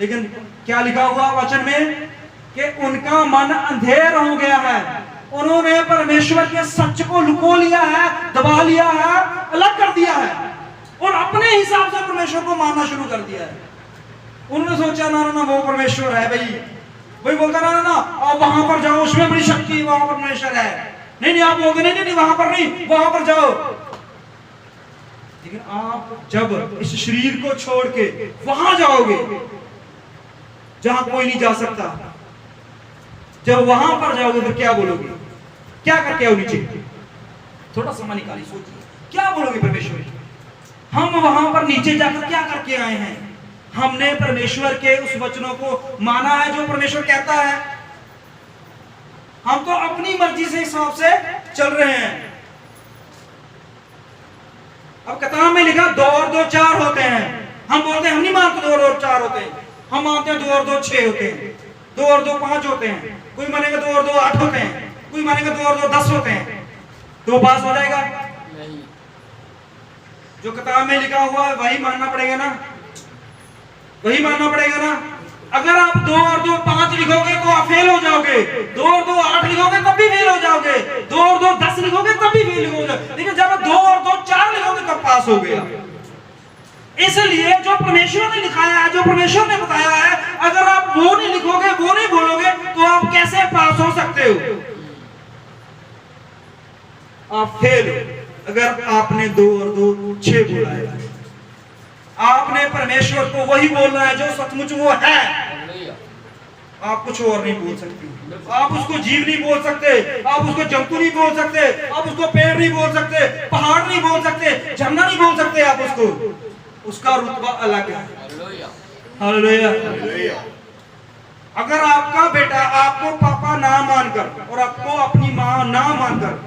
लेकिन क्या लिखा हुआ वचन में कि उनका मन अंधेर हो गया है, उन्होंने परमेश्वर के सच को लुको लिया है, दबा लिया है, अलग कर दिया है, और अपने हिसाब से परमेश्वर को मानना शुरू कर दिया है। उन्होंने सोचा ना वो परमेश्वर है भाई, वही बोलता ना आप वहां पर जाओ, उसमें बड़ी शक्ति है, वहां पर परमेश्वर है। नहीं आप बोलते नहीं वहां पर नहीं, वहां पर जाओ। लेकिन आप जब इस शरीर को छोड़ के वहां जाओगे जहां कोई नहीं जा सकता, जब वहां पर जाओगे फिर क्या बोलोगे? क्या करके आओ नीचे? थोड़ा समय निकालिए, सोचिए क्या बोलोगे परमेश्वर? हम वहां पर नीचे जाकर क्या करके आए हैं? हमने परमेश्वर के उस वचनों को माना है जो परमेश्वर कहता है, हम तो अपनी मर्जी से हिसाब से चल रहे हैं। अब किताब में लिखा 2 और 2 4 होते हैं, हम बोलते हैं हम नहीं मानते 2 और 4 होते हैं, हम मानते हैं 2 और 2 6 होते हैं, 2 और 2 5 होते हैं, कोई मानेगा 2 और 2 8 होते हैं, कोई मानेगा 2 और 2 10 होते हैं। तो पास हो जाएगा? नहीं। जो किताब में लिखा हुआ है वही मानना पड़ेगा ना, वही मानना पड़ेगा ना। अगर आप 2 और 2 5 लिखोगे तो आप फेल हो जाओगे, 2 और 2 8 लिखोगे तब भी फेल हो जाओगे, 2 और 2 10 लिखोगे तब भी फेल हो जाओगे, लेकिन जब 2 और 2 4 लिखोगे तब पास हो गया। इसलिए जो परमेश्वर ने लिखाया है, जो परमेश्वर ने बताया है, अगर आप वो नहीं लिखोगे, वो नहीं बोलोगे, तो आप कैसे पास हो सकते हो? आप फेल हो। अगर आपने 2 और 2 6 बोला है, आपने परमेश्वर को वही बोलना है जो सचमुच वो है। आप कुछ और नहीं बोल सकते। आप उसको जीव नहीं बोल सकते, आप उसको जंतु नहीं बोल सकते, आप उसको पेड़ नहीं बोल सकते, पहाड़ नहीं बोल सकते, झरना नहीं बोल सकते आप उसको। उसका रुतबा अलग है। हालेलुया। अगर आपका बेटा आपको पापा ना मानकर और आपको अपनी माँ ना मानकर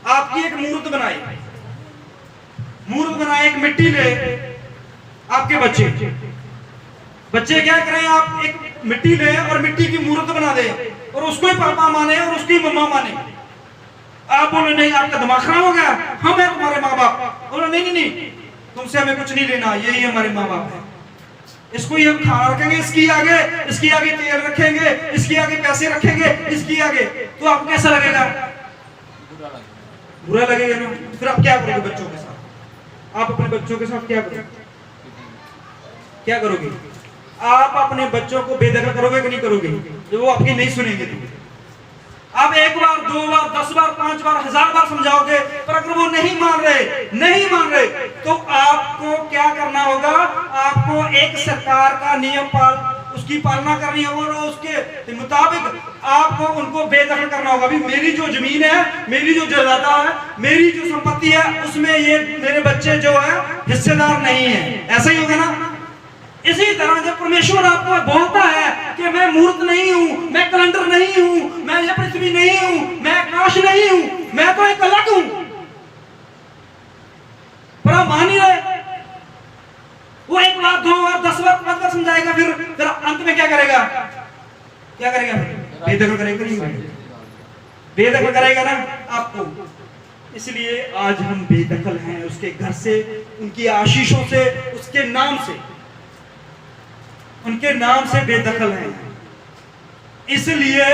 आपकी एक मूर्त बनाए, एक मिट्टी ले, आपके बच्चे क्या करें, आप एक मिट्टी ले और मिट्टी की मूर्त बना दे और उसको ही पापा माने और उसकी मम्मा माने। आप बोले नहीं, आपका दिमाग खराब हो गया, हम हैं तुम्हारे माँ बाप। बोले नहीं नहीं नहीं, तुमसे हमें कुछ नहीं लेना, यही हमारे माँ बाप है। इसको ही हम खाना रखेंगे, इसके आगे तेल रखेंगे, इसके आगे पैसे रखेंगे, इसके आगे। तो आपको कैसा लगेगा? बुरा लगेगा ना। फिर आप क्या करोगे बच्चों के साथ? आप अपने बच्चों के साथ क्या करोगे? आप अपने बच्चों को बेदखल करोगे कि नहीं करोगे? जो वो आपकी नहीं सुनेंगे तो आप 1 बार 2 बार 10 बार 5 बार 1000 बार समझाओगे, पर अगर वो नहीं मान रहे तो आपको क्या करना होगा? आपको एक सरकार का नियम उसकी पालना करनी होगी और उसके मुताबिक आपको उनको बेदखल करना होगा। अभी मेरी जो जमीन है, मेरी जो जायदाद है, मेरी जो संपत्ति है, उसमें ये मेरे बच्चे जो है हिस्सेदार नहीं है। ऐसा ही होगा ना? इसी तरह जब परमेश्वर आपको बोलता है कि मैं मूर्त नहीं हूं, मैं कैलेंडर नहीं हूं, मैं ये पृथ्वी नहीं हूं, मैं आकाश नहीं हूं, मैं तो एक अलग हूं, पर आप मान ही रहे। वो 1 बार 2 बार 10 बार 5 बार समझाएगा, फिर अंत में क्या करेगा? बेदखल करेगा। बेदखल करेगा ना आपको। इसलिए आज हम बेदखल हैं उसके घर से, उनकी आशीषों से, उसके नाम से बेदखल हैं। इसलिए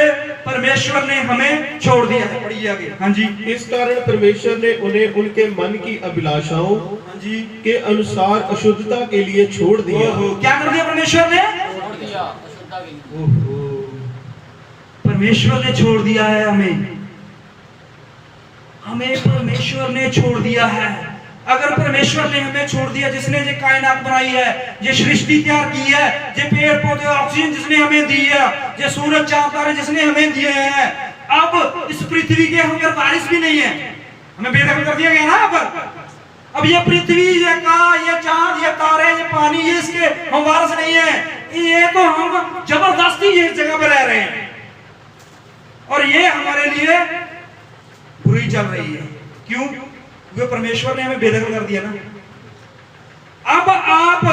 परमेश्वर ने हमें छोड़ दिया है। पढ़िए आगे। हाँ जी।
इस कारण परमेश्वर ने उन्हें उनके मन की अभिलाषाओं
हाँ जी
के अनुसार अशुद्धता के लिए छोड़ दिया।
क्या कर दिया परमेश्वर ने?
छोड़ दिया अशुद्धता के लिए।
परमेश्वर ने छोड़ दिया है हमें परमेश्वर ने छोड़ दिया है। अगर परमेश्वर ने हमें छोड़ दिया, जिसने ये कायनात बनाई है, ये सृष्टि तैयार की है, ये पेड़ पौधे ऑक्सीजन जिसने हमें दी है, ये सूरज चांद तारे जिसने हमें दिए हैं, अब इस पृथ्वी के हम बारिश भी नहीं है, हमें बेदखल कर दिया गया ना। अब ये पृथ्वी, ये चांद, ये तारे, ये पानी, ये इसके हम वारिस नहीं है। ये तो हम जबरदस्ती ये जगह पर रह रहे हैं और ये हमारे लिए बुरी चल रही है। क्यों? क्योंकि परमेश्वर ने हमें बेदखल कर दिया ना। अब आप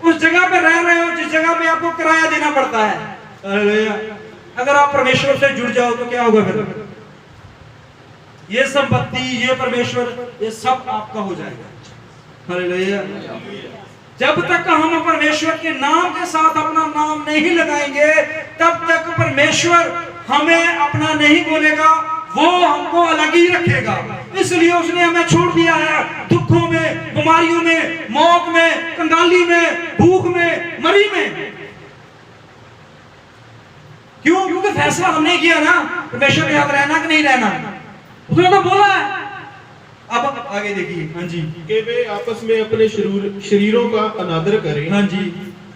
उस जगह पे रह रहे हो जिस जगह पे आपको किराया देना पड़ता है। अगर आप परमेश्वर से जुड़ जाओ तो क्या होगा? फिर ये संपत्ति, ये परमेश्वर, ये सब आपका हो जाएगा। हालेलुया। जब तक हम परमेश्वर के नाम के साथ अपना नाम नहीं लगाएंगे, तब तक परमेश्वर हमें अपना नहीं बोलेगा, वो हमको अलग ही रखेगा। इसलिए उसने हमें छोड़ दिया है दुखों में, बीमारियों में, मौत में, कंगाली में, भूख में, मरी में। क्यों? क्योंकि फैसला हमने किया ना परमेश्वर के साथ रहना कि नहीं रहना, उसने तो बोला है। अब आगे देखिए। हाँ जी।
कि वे आपस में अपने शरीरों का अनादर करें।
हाँ जी।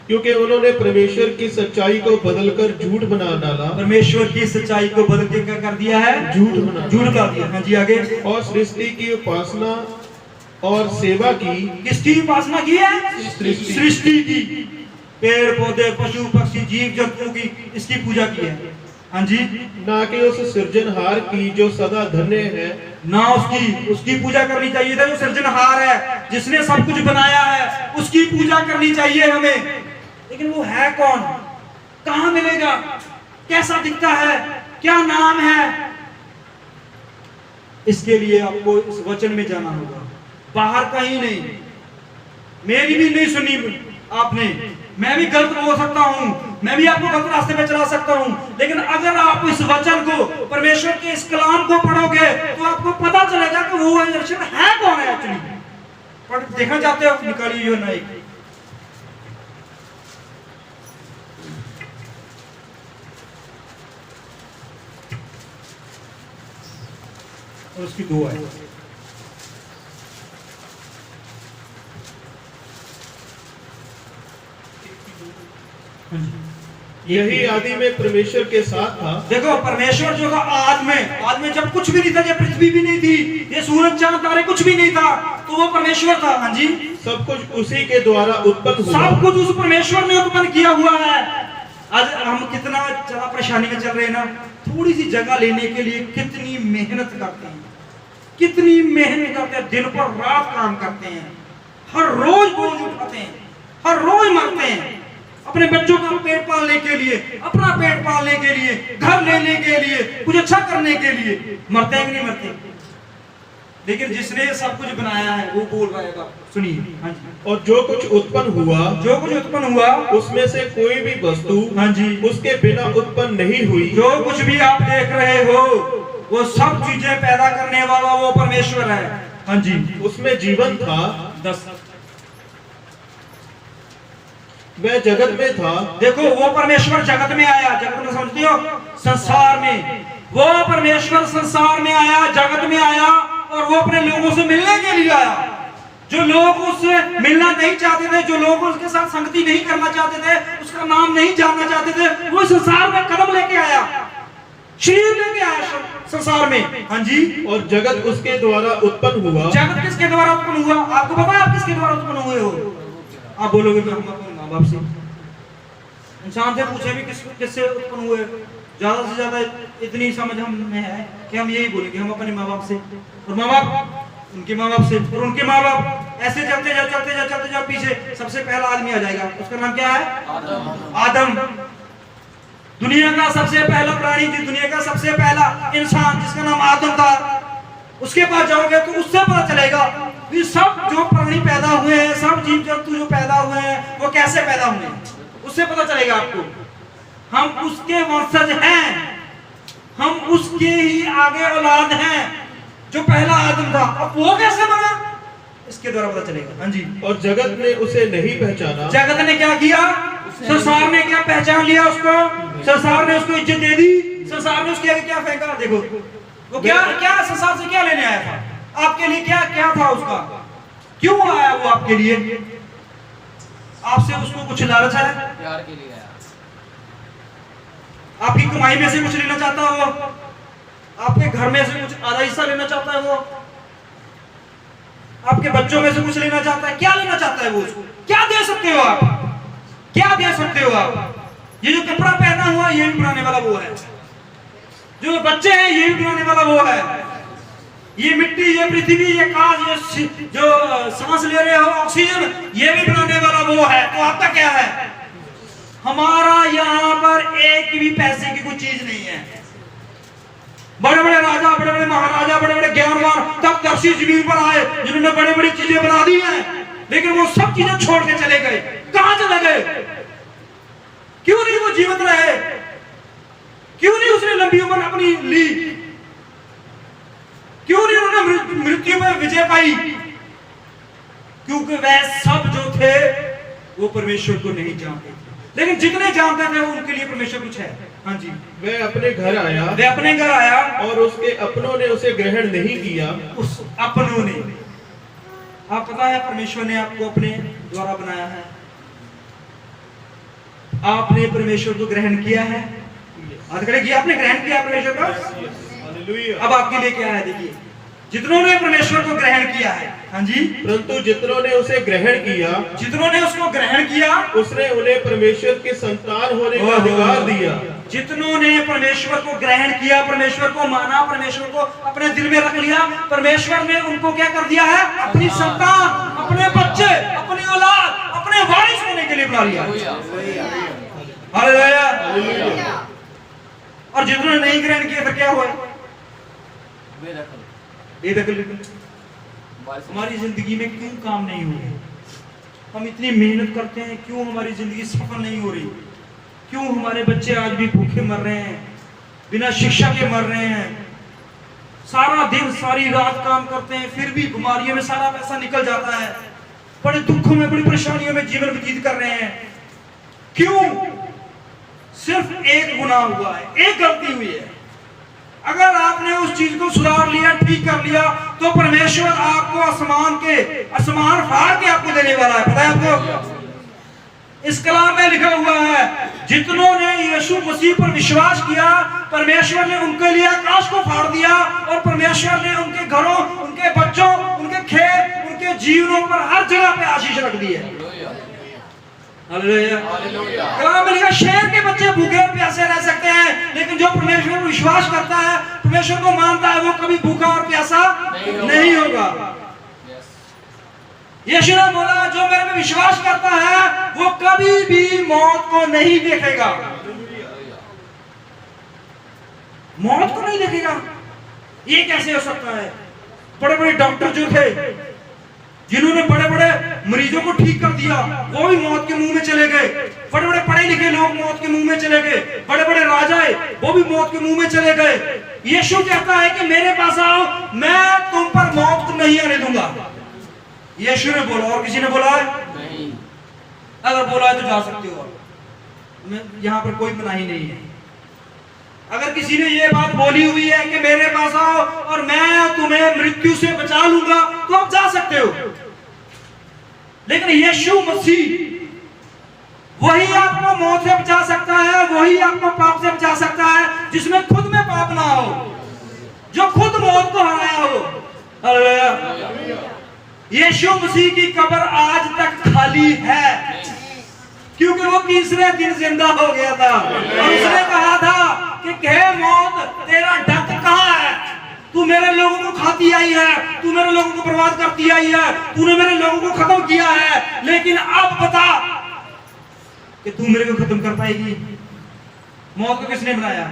क्योंकि उन्होंने परमेश्वर की सच्चाई को बदलकर झूठ बना डाला।
परमेश्वर की सच्चाई को बदल के क्या कर दिया है? झूठ कर दिया। हाँ जी आगे। और
सृष्टि की उपासना और सेवा की।
किसकी उपासना की है? सृष्टि की। पेड़ पौधे, पशु पक्षी, जीव जंतुओं की, इसकी पूजा की है। हाँ जी।
ना कि उस सृजनहार की जो सदा धन्य है।
ना उसकी पूजा करनी चाहिए था जो सृजनहार है, जिसने सब कुछ बनाया है, उसकी पूजा करनी चाहिए हमें। लेकिन वो है कौन? कहां मिलेगा? कैसा दिखता है? क्या नाम है? इसके लिए आपको इस वचन में जाना होगा, बाहर कहीं नहीं। मेरी भी नहीं सुनी आपने, मैं भी गलत बोल सकता हूं, मैं भी आपको गलत रास्ते पे चला सकता हूं, लेकिन अगर आप इस वचन को, परमेश्वर के इस कलाम को पढ़ोगे तो आपको पता चलेगा कि वो है कौन है एक्चुअली। पर देखना चाहते हो? निकालिए जो नहीं। और उसकी दो है।
यही आदि में परमेश्वर के साथ था।
देखो परमेश्वर जो था आदि में जब कुछ भी नहीं था, जब पृथ्वी भी नहीं थी, ये सूरज चांद तारे कुछ भी नहीं था, तो वो परमेश्वर था। हाँ जी,
सब कुछ उसी के द्वारा उत्पन्न हुआ।
सब कुछ उस परमेश्वर ने उत्पन्न किया हुआ है। आज हम कितना ज्यादा परेशानी में चल रहे हैं ना, थोड़ी सी जगह लेने के लिए कितनी मेहनत करते हैं, कितनी मेहनत करते हैं, दिन पर रात काम करते हैं, हर रोज बोझ उठाते हैं, हर रोज मरते हैं अपने बच्चों का पेट पालने के लिए, अपना पेट पालने के लिए, घर लेने के लिए, कुछ अच्छा करने के लिए। मरते हैं कि नहीं मरते? लेकिन जिसने सब कुछ बनाया है वो बोल रहा है, सुनिए। हाँ जी,
और जो कुछ उत्पन्न हुआ,
जो कुछ उत्पन्न हुआ
उसमें से कोई भी वस्तु,
हाँ जी,
उसके बिना उत्पन्न नहीं हुई।
जो कुछ भी आप देख रहे हो वो सब चीजें पैदा करने वाला वो परमेश्वर है। हाँ जी,
उसमें जीवन था,
10
वह जगत में था।
देखो वो परमेश्वर जगत में आया, जगत में समझते हो, संसार में। वो परमेश्वर संसार में आया, जगत में आया, और वो अपने लोगों से मिलने के लिए आया। जो लोग उससे मिलना नहीं चाहते थे, जो लोग उसके साथ संगति नहीं करना चाहते थे, उसका नाम नहीं जानना चाहते थे, वो संसार में कदम लेके आया, शरीर लेके आया संसार में। हाँ जी,
और जगत उसके द्वारा उत्पन्न हुआ।
जगत किसके द्वारा उत्पन्न हुआ? आपको पता है आप किसके द्वारा उत्पन्न हुए हो? आप बोलोगे कि हम अपने माँ बाप से। इंसान से पूछे भी किससे उत्पन्न हुए, ज्यादा से ज्यादा इतनी समझ हम में है कि हम यही बोलेंगे हम अपने माँ बाप से, और माँ बाप उनके माँ बाप से, और उनके माँ बाप। ऐसे चलते जाओ पीछे सबसे पहला आदमी आ जाएगा, उसका नाम क्या है? आदम। दुनिया का सबसे पहला प्राणी, दुनिया का सबसे पहला इंसान जिसका नाम आदम था, उसके पास जाओगे तो उससे पता चलेगा कि सब जो प्राणी पैदा हुए हैं, सब जीव जंतु जो पैदा हुए हैं, वो कैसे पैदा हुए हैं, उससे पता चलेगा आपको। हम उसके वंशज हैं, हम उसके ही आगे औलाद हैं, जो पहला आदम था। अब वो कैसे बना, इसके द्वारा पता चलेगा। हाँ जी,
और जगत ने उसे नहीं पहचाना।
जगत ने क्या किया? संसार ने क्या पहचान लिया उसको? संसार ने उसको इज्जत दे दी, संसार ने उसके आगे क्या फेंका? देखो वो क्या संसार से क्या लेने आया था? आपके लिए क्या था उसका? क्यों आया वो आपके लिए? आपसे उसको कुछ लालच है?
प्यार के लिए आया।
आपकी कमाई में से कुछ लेना चाहता है वो? आपके घर में से कुछ आधा हिस्सा लेना चाहता है वो? आपके बच्चों में से कुछ लेना चाहता है? क्या लेना चाहता है वो उसको? क्या दे सकते हो आप? क्या दे सकते हो आप? ये जो कपड़ा पहना हुआ ये भी बनाने वाला वो है, जो बच्चे हैं ये भी बनाने वाला वो है, ये मिट्टी, ये पृथ्वी, ये कांच, ये जो सांस ले रहे हो ऑक्सीजन, ये भी बनाने वाला वो है। तो आपका क्या है? हमारा यहाँ पर एक भी पैसे की कोई चीज नहीं है। बड़े बड़े राजा, बड़े बड़े महाराजा, बड़े बड़े ज्ञानवान तब दर्शी जमीन पर आए जिन्होंने बड़ी बड़ी चीजें बना दी हैं, लेकिन वो सब चीजें छोड़ के चले गए। कहां चले गए? क्यों नहीं वो जीवित रहे? क्यों नहीं उसने लंबी उम्र अपनी ली? क्यों नहीं उन्होंने मृत्यु में विजय पाई? क्योंकि वह सब जो थे वो परमेश्वर को नहीं जानते थे, लेकिन जितने जानते थे उनके लिए परमेश्वर कुछ है। हाँ जी,
वह अपने घर आया,
वह अपने घर आया,
और उसके अपनों ने उसे ग्रहण नहीं किया।
उस अपनों ने, आप पता है परमेश्वर ने आपको अपने द्वारा बनाया है, आपने परमेश्वर को ग्रहण किया है। आपने ग्रहण किया परमेश्वर को।
हालेलुया।
अब आपके लिए क्या है? देखिए, जितनों ने परमेश्वर को ग्रहण किया है, हाँ जी,
परंतु जितनों ने उसे ग्रहण किया,
जितनों ने उसको ग्रहण किया,
उसने उन्हें परमेश्वर के संतान होने का अधिकार दिया।
जितनों ने परमेश्वर को ग्रहण किया, परमेश्वर को माना, परमेश्वर को अपने दिल में रख लिया, परमेश्वर ने उनको क्या कर दिया है? अपनी संतान, अपने बच्चे, अपनी औलाद, अपने वारिस होने के लिए बना लिया। हालेलुया। और जितनों ने नहीं ग्रहण किया फिर क्या हुआ? बेदखल। हमारी जिंदगी में क्यों काम नहीं हो रही? हम इतनी मेहनत करते हैं, क्यों हमारी जिंदगी सफल नहीं हो रही? क्यों हमारे बच्चे आज भी भूखे मर रहे हैं, बिना शिक्षा के मर रहे हैं? सारा दिन सारी रात काम करते हैं, फिर भी बीमारियों में सारा पैसा निकल जाता है, बड़े दुखों में, बड़ी परेशानियों में जीवन व्यतीत कर रहे हैं। क्यों? सिर्फ एक गुनाह हुआ है, एक गलती हुई है। अगर आपने उस चीज को सुधार लिया, ठीक कर लिया, तो परमेश्वर आपको आसमान फाड़ के आपको देने वाला है। पता है आपको? इस कलाम में लिखा हुआ है, जितनों ने यीशु मसीह पर विश्वास किया, परमेश्वर ने उनके लिए आकाश को फाड़ दिया और परमेश्वर ने उनके घरों, उनके बच्चों, उनके खेत, उनके जीवनों पर हर जगह पे आशीष रख दी है। हालेलुया। कलाम में लिखा, शेर के बच्चे भूखे और प्यासे रह सकते हैं, लेकिन जो परमेश्वर पर विश्वास करता है, परमेश्वर को मानता है, वो कभी भूखा और प्यासा नहीं होगा। यीशु ने बोला, जो मेरे में विश्वास करता है वो कभी भी मौत को नहीं देखेगा। मौत को नहीं देखेगा। ये कैसे हो सकता है? बड़े बड़े डॉक्टर जो थे, जिन्होंने बड़े बड़े मरीजों को ठीक कर दिया, वो भी मौत के मुंह में चले गए। बड़े बड़े पढ़े लिखे लोग मौत के मुंह में चले गए। बड़े बड़े राजाए, वो भी मौत के मुंह में चले गए। यीशु कहता है कि मेरे पास आओ, मैं तुम पर मौत नहीं आने दूंगा। यीशु ने बोला, और किसी ने बोला है? नहीं। अगर बोला है तो जा सकते हो, यहां पर कोई मनाही नहीं है। अगर किसी ने ये बात बोली हुई है कि मेरे पास आओ और मैं तुम्हें मृत्यु से बचा लूंगा, तो आप जा सकते हो। लेकिन यीशु मसीह वही आपको मौत से बचा सकता है, वही आपको पाप से बचा सकता है, जिसमें खुद में पाप ना हो, जो खुद मौत को हराया हो। हालेलुया। यीशु मसीह की कब्र आज तक खाली है, क्योंकि वो तीसरे दिन जिंदा हो गया था। और उसने कहा था कि हे मौत, तेरा डंक कहां है? तू मेरे लोगों को खाती आई है, तू मेरे लोगों को बर्बाद करती आई है, तूने मेरे लोगों को खत्म किया है, लेकिन अब बता कि तू मेरे को खत्म कर पाएगी? मौत को किसने बनाया?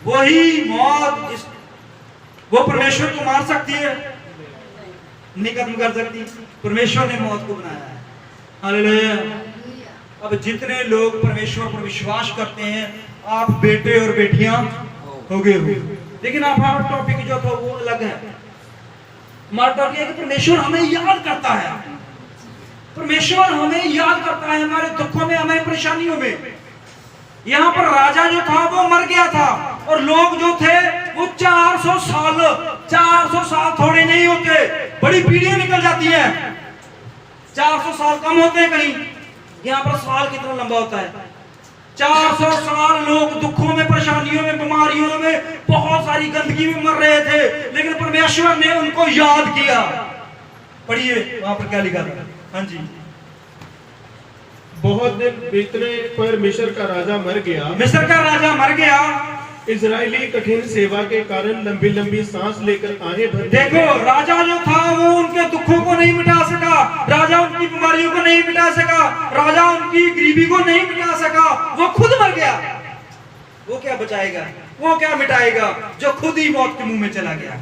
वही मौत वो परमेश्वर को मार सकती है, नहीं खत्म कर सकती। परमेश्वर ने मौत को बनाया है। हालेलुया। अब जितने लोग परमेश्वर पर विश्वास करते हैं, आप बेटे और बेटियां हो गए हो। लेकिन हमारा टॉपिक जो था वो अलग है। हमारा टॉपिक है कि परमेश्वर हमें याद करता है। परमेश्वर हमें याद करता है हमारे दुखों में, हमारी परेशानियों में। यहाँ पर राजा जो था वो मर गया था, और लोग जो थे वो 400 साल थोड़े नहीं होते, बड़ी पीढ़ियां निकल जाती हैं। 400 साल कम होते हैं कहीं, यहाँ पर साल कितना लंबा होता है। 400 साल लोग दुखों में, परेशानियों में, बीमारियों में, बहुत सारी गंदगी में मर रहे थे, लेकिन परमेश्वर ने उनको याद किया। पढ़िए वहां पर क्या लिखा था। हाँ जी।
बहुत दिन बीतने पर मिस्र का राजा मर गया।
मिस्र का राजा मर गया।
इजरायली कठिन सेवा के कारण लंबी लंबी सांस लेकर आहें भर।
देखो, राजा जो था वो उनके दुखों को नहीं मिटा सका, राजा उनकी बीमारियों को नहीं मिटा सका, राजा उनकी गरीबी को नहीं मिटा सका, वो खुद मर गया। वो क्या बचाएगा, वो क्या मिटाएगा? जो खुद ही मौत के मुंह में चला गया,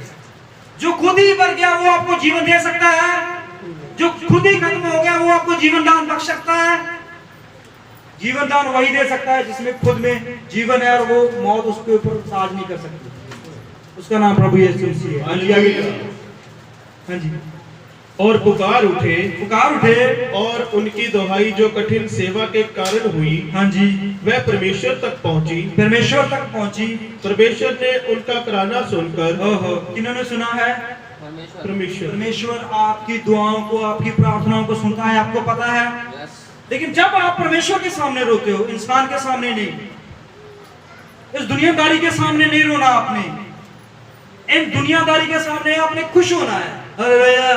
जो खुद ही मर गया, वो आपको जीवन दे सकता है? जो खुद ही खत्म हो गया वो आपको जीवन दान बख्श सकता है? जीवन दान वही दे सकता है जिसमें खुद में जीवन है, और वो मौत उसके ऊपर राज नहीं कर सकती। उसका नाम प्रभु यीशु मसीह है। हाँ जी।
और पुकार उठे और उनकी दुहाई जो कठिन सेवा के कारण हुई,
हाँ जी,
वह परमेश्वर तक पहुंची। परमेश्वर ने उनका कराना सुनकर।
किन्होंने सुना है?
परमेश्वर
आपकी दुआओं को, आपकी प्रार्थनाओं को सुनता है, आपको पता है। लेकिन जब आप परमेश्वर के सामने रोते हो, इंसान के सामने नहीं, इस दुनियादारी के सामने नहीं रोना आपने, इन दुनियादारी के सामने आपने खुश होना है। हालेलुया।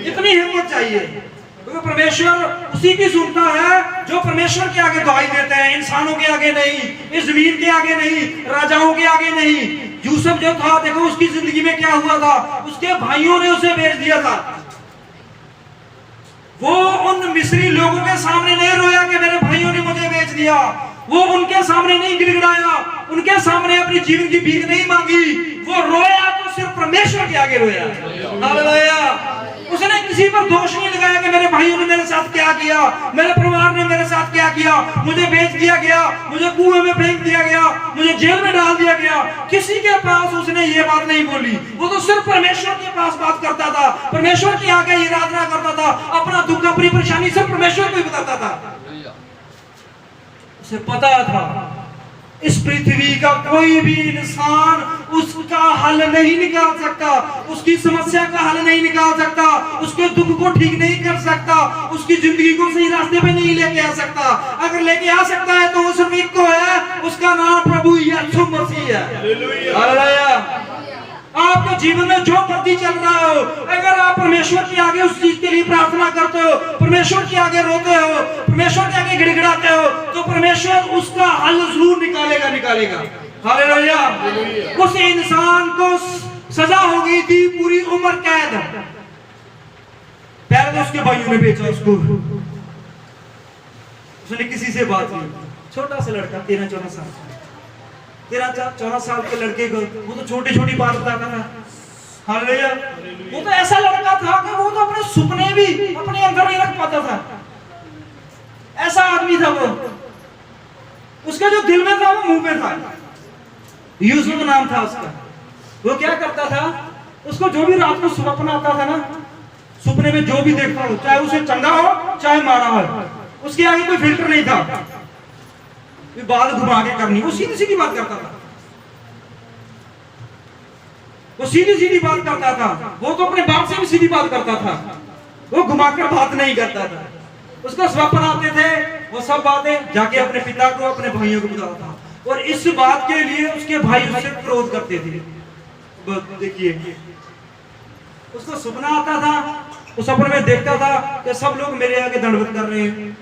इतनी हिम्मत चाहिए, क्योंकि परमेश्वर उसी की सुनता है जो परमेश्वर के आगे दुआई देते हैं, इंसानों के आगे नहीं, इस जमीन के आगे नहीं, राजाओं के आगे नहीं। यूसुफ जो था, देखो उसकी जिंदगी में क्या हुआ था, उसके भाइयों ने उसे बेच दिया था। वो उन मिस्री लोगों के सामने नहीं रोया कि मेरे भाइयों ने मुझे बेच दिया, वो उनके सामने नहीं गिड़गिड़ाया, उनके सामने अपनी जीवन की भीख नहीं मांगी, वो रोया तो सिर्फ परमेश्वर के आगे रोया। हालेलुया। उसने किसी पर दोष नहीं लगाया कि मेरे भाइयों ने मेरे साथ क्या किया, मेरे परिवार ने मेरे साथ क्या किया, मुझे बेच दिया गया, मुझे कुएं में फेंक दिया गया, मुझे जेल में डाल दिया गया। किसी के पास उसने ये बात नहीं बोली, वो तो सिर्फ परमेश्वर के पास बात करता था, परमेश्वर के आगे आराधना करता था, अपना दुख, अपनी परेशानी सिर्फ परमेश्वर को ही बताता था। उसे पता था इस पृथ्वी का कोई भी इंसान उसका हल नहीं निकाल सकता, उसकी समस्या का हल नहीं निकाल सकता, उसके दुख को ठीक नहीं कर सकता, उसकी जिंदगी को सही रास्ते पे नहीं लेके आ सकता। अगर लेके आ सकता है तो वो सिर्फ एक को है, उसका नाम प्रभु यीशु मसीह है। हालेलुया। आपके जीवन में जो मर्जी चल रहा हो, अगर आप परमेश्वर के आगे उस चीज के लिए प्रार्थना करते हो, परमेश्वर के आगे रोते हो, परमेश्वर के आगे गिड़गिड़ाते हो, तो परमेश्वर उसका हल जरूर निकालेगा। हालेलुया। उस इंसान को सजा हो गई थी पूरी उम्र कैद। पहले तो उसके भाइयों ने बेचा उसको, उसने किसी से बात नहीं, छोटा सा लड़का 13-14 साल, 13-14 साल के लड़के को वो तो छोटी बात बताता था। हालेलुया। वो तो ऐसा लड़का था कि वो तो अपने सुपने भी अपने अंदर नहीं रख पाता था, ऐसा आदमी था वो। उसके जो दिल में था वो मुंह पे था। यूसुफ नाम था उसका। वो क्या करता था, उसको जो भी रात को सपना आता था ना, सुपने में जो भी देखता हो, चाहे उसे चंगा हो चाहे मारा हो, उसके आगे कोई फिल्टर नहीं था, बात घुमा के करनी, वो सीधी बात करता था, वो सीधी बात करता था। वो तो अपने बाप से भी सीधी बात करता था, वो घुमाकर बात नहीं करता था। उसको स्वप्न आते थे, वो सब बातें जाके अपने पिता को, अपने भाइयों को बताता था, और इस बात के लिए उसके भाई उससे क्रोध करते थे। देखिए, उसको सपना आता था, उस सपने में देखता था कि सब लोग मेरे आगे दंडवत कर रहे हैं।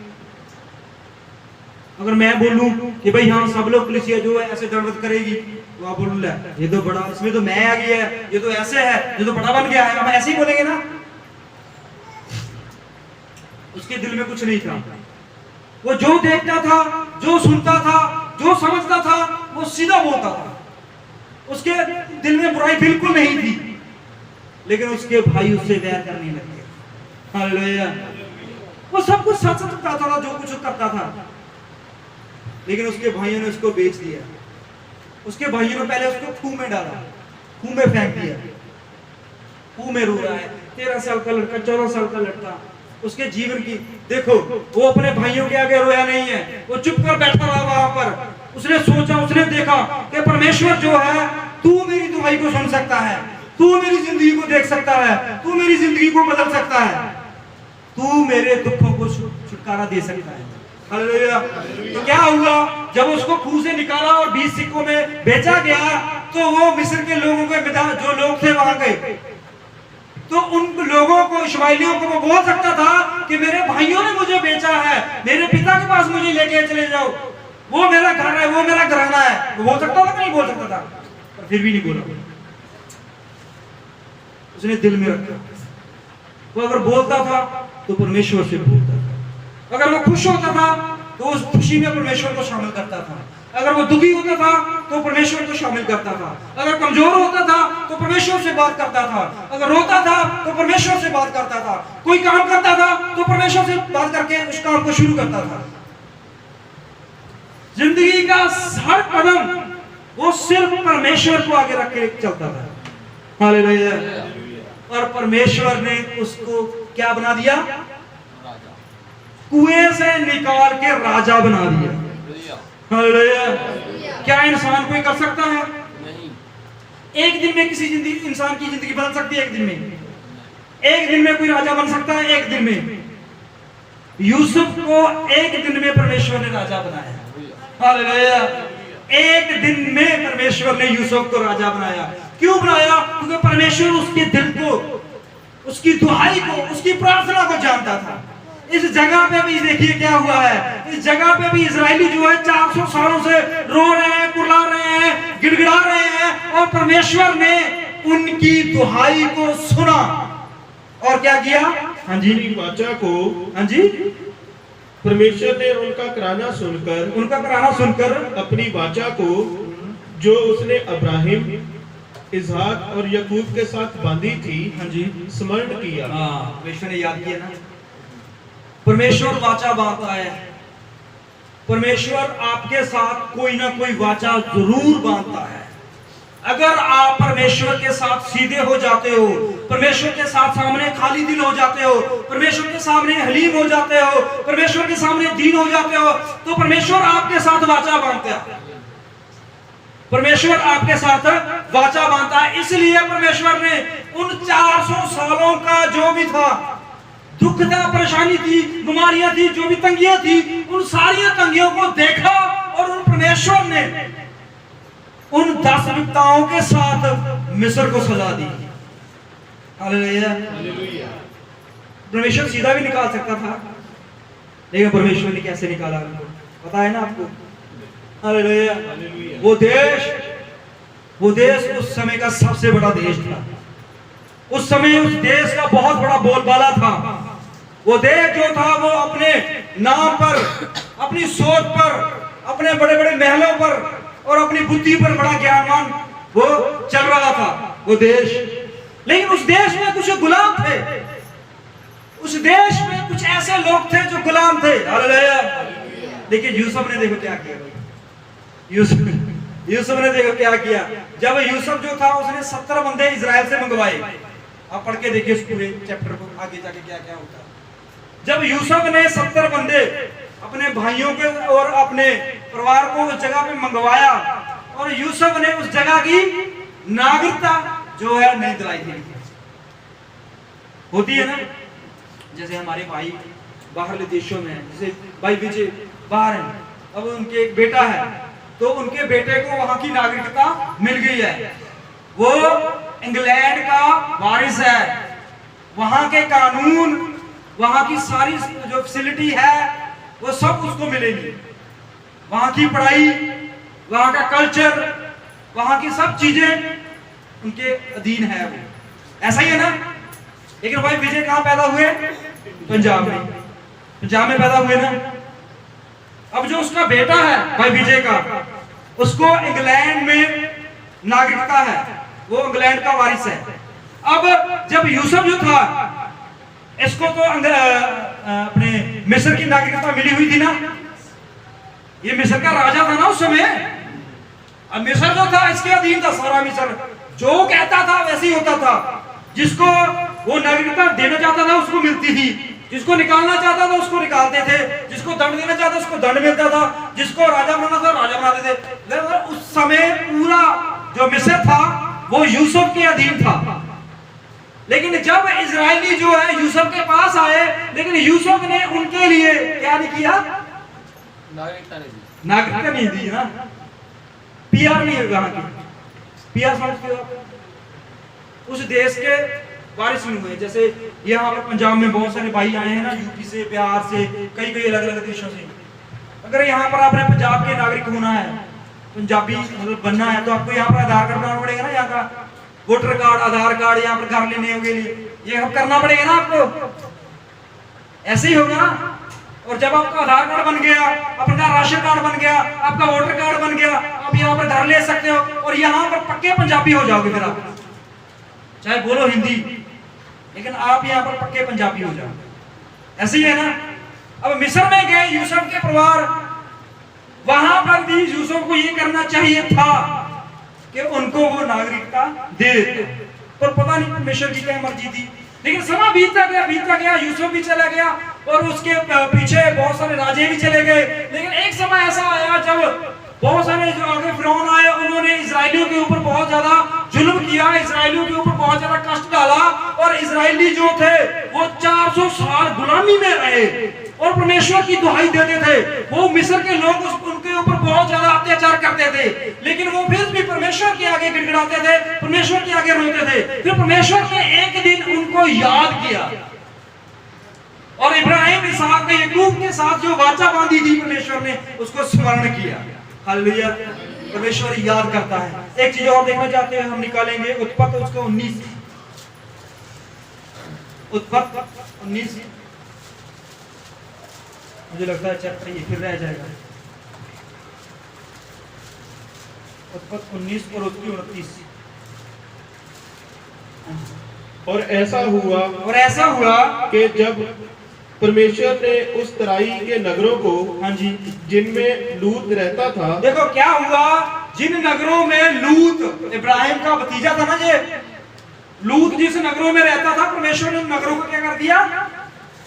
अगर मैं बोलूं कि भाई हाँ सब लोग पुलिसिया जो है ऐसे दंडवत करेगी, तो आप बोलूं ये तो बड़ा, इसमें तो मैं आ गया है, ये तो ऐसे है, ये तो बड़ा बन गया है, हम ऐसे ही बोलेंगे ना। उसके दिल में कुछ नहीं था। वो जो देखता था, जो सुनता था, जो समझता था, वो सीधा बोलता था। उसके दिल में बुराई बिल्कुल नहीं थी, लेकिन उसके भाई उससे वैर करने लगे। हालेलुया। वो सब कुछ सच करता था, जो कुछ करता था, लेकिन उसके भाइयों ने उसको बेच दिया। उसके भाइयों ने पहले उसको खूह में डाला, खूह में फेंक दिया, खूह में रो रहा है। 13 साल का लड़का, 14 साल का लड़का, उसके जीवन की देखो, वो अपने भाइयों के आगे रोया नहीं है, वो चुप कर बैठा रहा वहां पर। उसने सोचा, उसने देखा कि परमेश्वर जो है, तू मेरी दुआई को सुन सकता है, तू मेरी जिंदगी को देख सकता है, तू मेरी जिंदगी को बदल सकता है, तू मेरे दुखों को छुटकारा दे सकता है। हालेलुया। तो क्या हुआ, जब उसको खूह से निकाला और 20 सिक्कों में बेचा गया, तो वो मिस्र के लोगों के जो लोग थे वहां गए, तो उन लोगों को, इश्माएलियों को वो बोल सकता था कि मेरे भाइयों ने मुझे बेचा है, मेरे पिता के पास मुझे लेके चले जाओ, वो मेरा घर है, वो मेरा घराना है। वो बोल सकता था, नहीं बोल सकता था, पर फिर भी नहीं बोला। उसने दिल में रखा। वो अगर बोलता था तो परमेश्वर से बोलता था, अगर वो खुश होता था तो उस खुशी में परमेश्वर को शामिल करता था, अगर वो दुखी होता था तो परमेश्वर को शामिल करता था, अगर कमजोर होता था तो परमेश्वर से बात करता था, अगर रोता था तो परमेश्वर से बात करता था, कोई काम करता था तो परमेश्वर से बात करके उस काम को शुरू करता था। जिंदगी का हर कदम वो सिर्फ परमेश्वर को आगे रख के चलता था। हालेलुया। और परमेश्वर ने उसको क्या बना दिया, कुएं से निकाल के राजा बना दिया। हालेलुया। क्या इंसान कोई कर सकता है? नहीं। एक दिन में किसी इंसान की जिंदगी बदल सकती है? एक दिन में, एक दिन में कोई राजा बन सकता है? एक दिन में। यूसुफ को एक दिन में परमेश्वर ने राजा बनाया। हालेलुया। एक दिन में परमेश्वर ने यूसुफ को राजा बनाया। क्यों बनाया? क्योंकि परमेश्वर उसके दिल को, उसकी दुहाई को, उसकी प्रार्थना को जानता था। इस जगह पे भी देखिए क्या हुआ है, इस जगह पे भी इजरायली जो है 400 सालों से रो रहे हैं, कुर्ला रहे हैं, गिड़गिड़ा रहे हैं, और परमेश्वर ने उनकी दुहाई को सुना और क्या किया? हाँ जी,
वाचा को,
हाँ जी,
परमेश्वर ने उनका कराना सुनकर अपनी वाचा को जो उसने अब्राहिम, इसहाक और याकूब के साथ बांधी थी,
हाँ जी,
स्मरण किया।
परमेश्वर ने याद किया ना। परमेश्वर वाचा बांधता है। परमेश्वर आपके साथ कोई ना कोई वाचा जरूर बांधता है। अगर आप परमेश्वर के साथ सीधे हो जाते हो, परमेश्वर के साथ सामने खाली दिल हो जाते हो, परमेश्वर के सामने हलीम हो जाते हो, परमेश्वर के सामने दीन हो जाते हो, तो परमेश्वर आपके साथ वाचा बांधता है। परमेश्वर आपके साथ वाचा बांधता है। इसलिए परमेश्वर ने उन 400 सालों का जो भी था, दुख था, परेशानी थी, बीमारियां थी, जो भी तंगियां थी, उन सारी तंगियों को देखा और उन परमेश्वर ने उन 10 विपदाओं के साथ मिस्र को सजा दी। हालेलुया। परमेश्वर सीधा भी निकाल सकता था, लेकिन परमेश्वर ने कैसे निकाला उनको पता है ना आपको। हालेलुया। वो देश उस समय का सबसे बड़ा देश था। उस समय उस देश का बहुत बड़ा बोलबाला था। वो देश जो था वो अपने नाम पर, अपनी सोच पर, अपने बड़े बड़े महलों पर और अपनी बुद्धि पर बड़ा ज्ञानवान वो चल रहा था वो देश। लेकिन उस देश में कुछ गुलाम थे, उस देश में कुछ ऐसे लोग थे जो गुलाम थे। हालेलुया। लेकिन यूसुफ ने देखो क्या किया। यूसुफ ने देखो क्या किया। जब यूसुफ जो था उसने 70 बंदे इजराइल से मंगवाए। आप पढ़ के देखिए इस पूरे चैप्टर को, आगे जाके क्या क्या होता है। जब यूसुफ ने 70 बंदे अपने भाइयों के और अपने परिवार को उस जगह पे मंगवाया और यूसुफ ने उस जगह की नागरिकता जो है नहीं दिलाई थी। होती है ना, जैसे हमारे भाई बाहरले देशों में, जैसे भाई विजय बाहर हैं, अब उनके एक बेटा है तो उनके बेटे को वहां की नागरिकता मिल गई है। वो इंग्लैंड का वारिस है। वहां के कानून, वहां की सारी जो फैसिलिटी है वो सब उसको मिलेगी। वहां की पढ़ाई, वहां का कल्चर, वहां की सब चीजें उनके अधीन है। वो ऐसा ही है ना। लेकिन भाई विजय कहां पैदा हुए? पंजाब में। पंजाब में पैदा हुए ना। अब जो उसका बेटा है भाई विजय का, उसको इंग्लैंड में नागरिकता है, वो इंग्लैंड का वारिस है। अब जब यूसुफ जो था, इसको तो अपने मिस्र की नागरिकता मिली हुई थी ना। ये मिस्र का राजा था ना उस समय। अब मिस्र जो था इसके अधीन था सारा मिस्र, जो कहता था वैसे ही होता था। जिसको वो नागरिकता देना चाहता था उसको मिलती थी, जिसको निकालना चाहता था उसको निकालते थे, जिसको दंड देना चाहता उसको दंड मिलता था, जिसको राजा बनाना था राजा बनाते थे। उस समय पूरा जो मिस्र था वो यूसुफ के अधीन था। लेकिन जब इजरायली जो है यूसुफ के पास आए, लेकिन यूसुफ ने उनके लिए क्या नहीं किया? नागरिकता नहीं दी ना। पीआर नहीं होगा की। पीआर समझते हो? उस देश के वारिस नहीं हुए। जैसे यहाँ पर पंजाब में बहुत सारे भाई आए हैं ना, यूपी से, बिहार से, कई अलग अलग देशों से। अगर यहाँ पर आपने पंजाब के नागरिक होना है, पंजाबी मतलब बनना है, तो आपको यहाँ पर आधार कार्ड बनाना पड़ेगा ना। यहाँ का वोटर कार्ड, आधार कार्ड, यहाँ पर घर लेने के लिए ये सब करना पड़ेगा ना आपको। ऐसे ही होगा ना। और जब आपका आधार कार्ड बन गया, अपना राशन कार्ड बन गया, आपका वोटर कार्ड बन गया, आप यहाँ पर घर ले सकते हो और यहाँ पर पक्के पंजाबी हो जाओगे। फिर आप चाहे बोलो हिंदी, लेकिन आप यहाँ पर पक्के पंजाबी हो जाओगे। ऐसे ही है ना। अब मिस्र में गए यूसुफ के परिवार, वहां पर भी यूसुफ को ये करना चाहिए था कि उनको वो नागरिकता दे देते, पर पता नहीं परमेश्वर की क्या मर्जी थी। लेकिन समय बीतता गया, यूसुफ भी चला गया और उसके पीछे बहुत सारे राजे भी चले गए। लेकिन एक समय ऐसा आया जब बहुत सारे जो आगे फिरौन आए, उन्होंने इजरायलियों के ऊपर बहुत ज्यादा जुल्म किया, इजरायलियों के ऊपर बहुत ज्यादा कष्ट डाला और इजरायली जो थे वो 400 साल गुलामी में रहे और परमेश्वर की दुहाई देते थे। वो मिस्र के लोग उनके ऊपर बहुत ज्यादा अत्याचार करते थे, लेकिन वो फिर भी परमेश्वर के आगे गिड़गिड़ाते थे, परमेश्वर के आगे रोते थे। फिर परमेश्वर ने एक दिन उनको याद किया और इब्राहिम, इसहाक, याकूब के साथ जो वाचा बांधी थी परमेश्वर ने, उसको स्मरण किया। हालेलुया। परमेश्वर याद करता है। एक चीज और देखना चाहते हैं हम, निकालेंगे उत्पत्ति उसका 19, उत्पत्ति 19। मुझे लगता है चैप्टर ये फिर रह जाएगा। उत्पत्ति 19 और उसकी 29।
और ऐसा हुआ कि जब परमेश्वर ने उस तराई के नगरों को,
हाँ जी,
जिनमें लूत रहता था। देखो
क्या हुआ, जिन नगरों में लूत, इब्राहिम का भतीजा था ना ये लूत, जिस नगरों में रहता था, परमेश्वर ने उन नगरों को क्या कर दिया?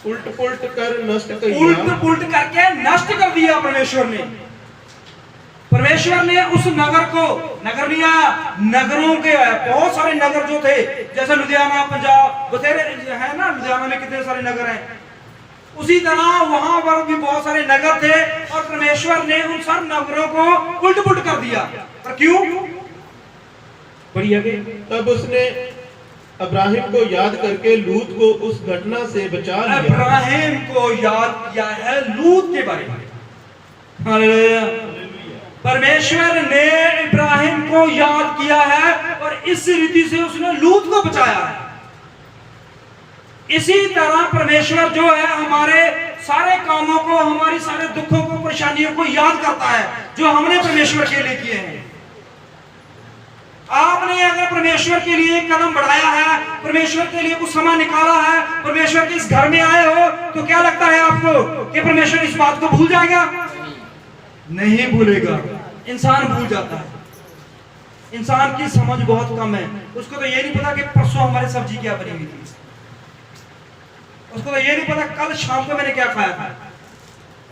उल्ट पुल्ट कर नष्ट कर
दिया। उल्ट पुल्ट करके नष्ट कर दिया परमेश्वर ने। परमेश्वर ने उस नगर को, नगर नहीं आया, नगरों के बहुत सारे नगर जो थे, जैसे लुधियाना, पंजाब, बथेरे है ना, लुधियाना में कितने सारे नगर हैं, उसी तरह वहां पर भी बहुत सारे नगर थे और परमेश्वर ने उन सब नगरों को उल्ट पुल्ट कर दिया। पर क्यों? पढ़िए।
तब उसने अब्राहिम को याद करके लूत को उस घटना से बचा लिया।
अब्राहिम को याद किया है लूत के बारे में। हालेलुया। परमेश्वर ने इब्राहिम को याद किया है और इस रीति से उसने लूत को बचाया है। इसी तरह परमेश्वर जो है हमारे सारे कामों को, हमारी सारे दुखों को, परेशानियों को याद करता है जो हमने परमेश्वर के लिए किए हैं। आपने अगर परमेश्वर के लिए एक कदम बढ़ाया है, परमेश्वर के लिए कुछ समय निकाला है, परमेश्वर के इस घर में आए हो, तो क्या लगता है आपको कि परमेश्वर इस बात को भूल जाएगा? नहीं भूलेगा। इंसान भूल जाता है। इंसान की समझ बहुत कम है। उसको तो ये नहीं पता कि परसों हमारी सब्जी क्या बनी हुई थी, उसको तो ये नहीं पता कल शाम को मैंने क्या खाया था।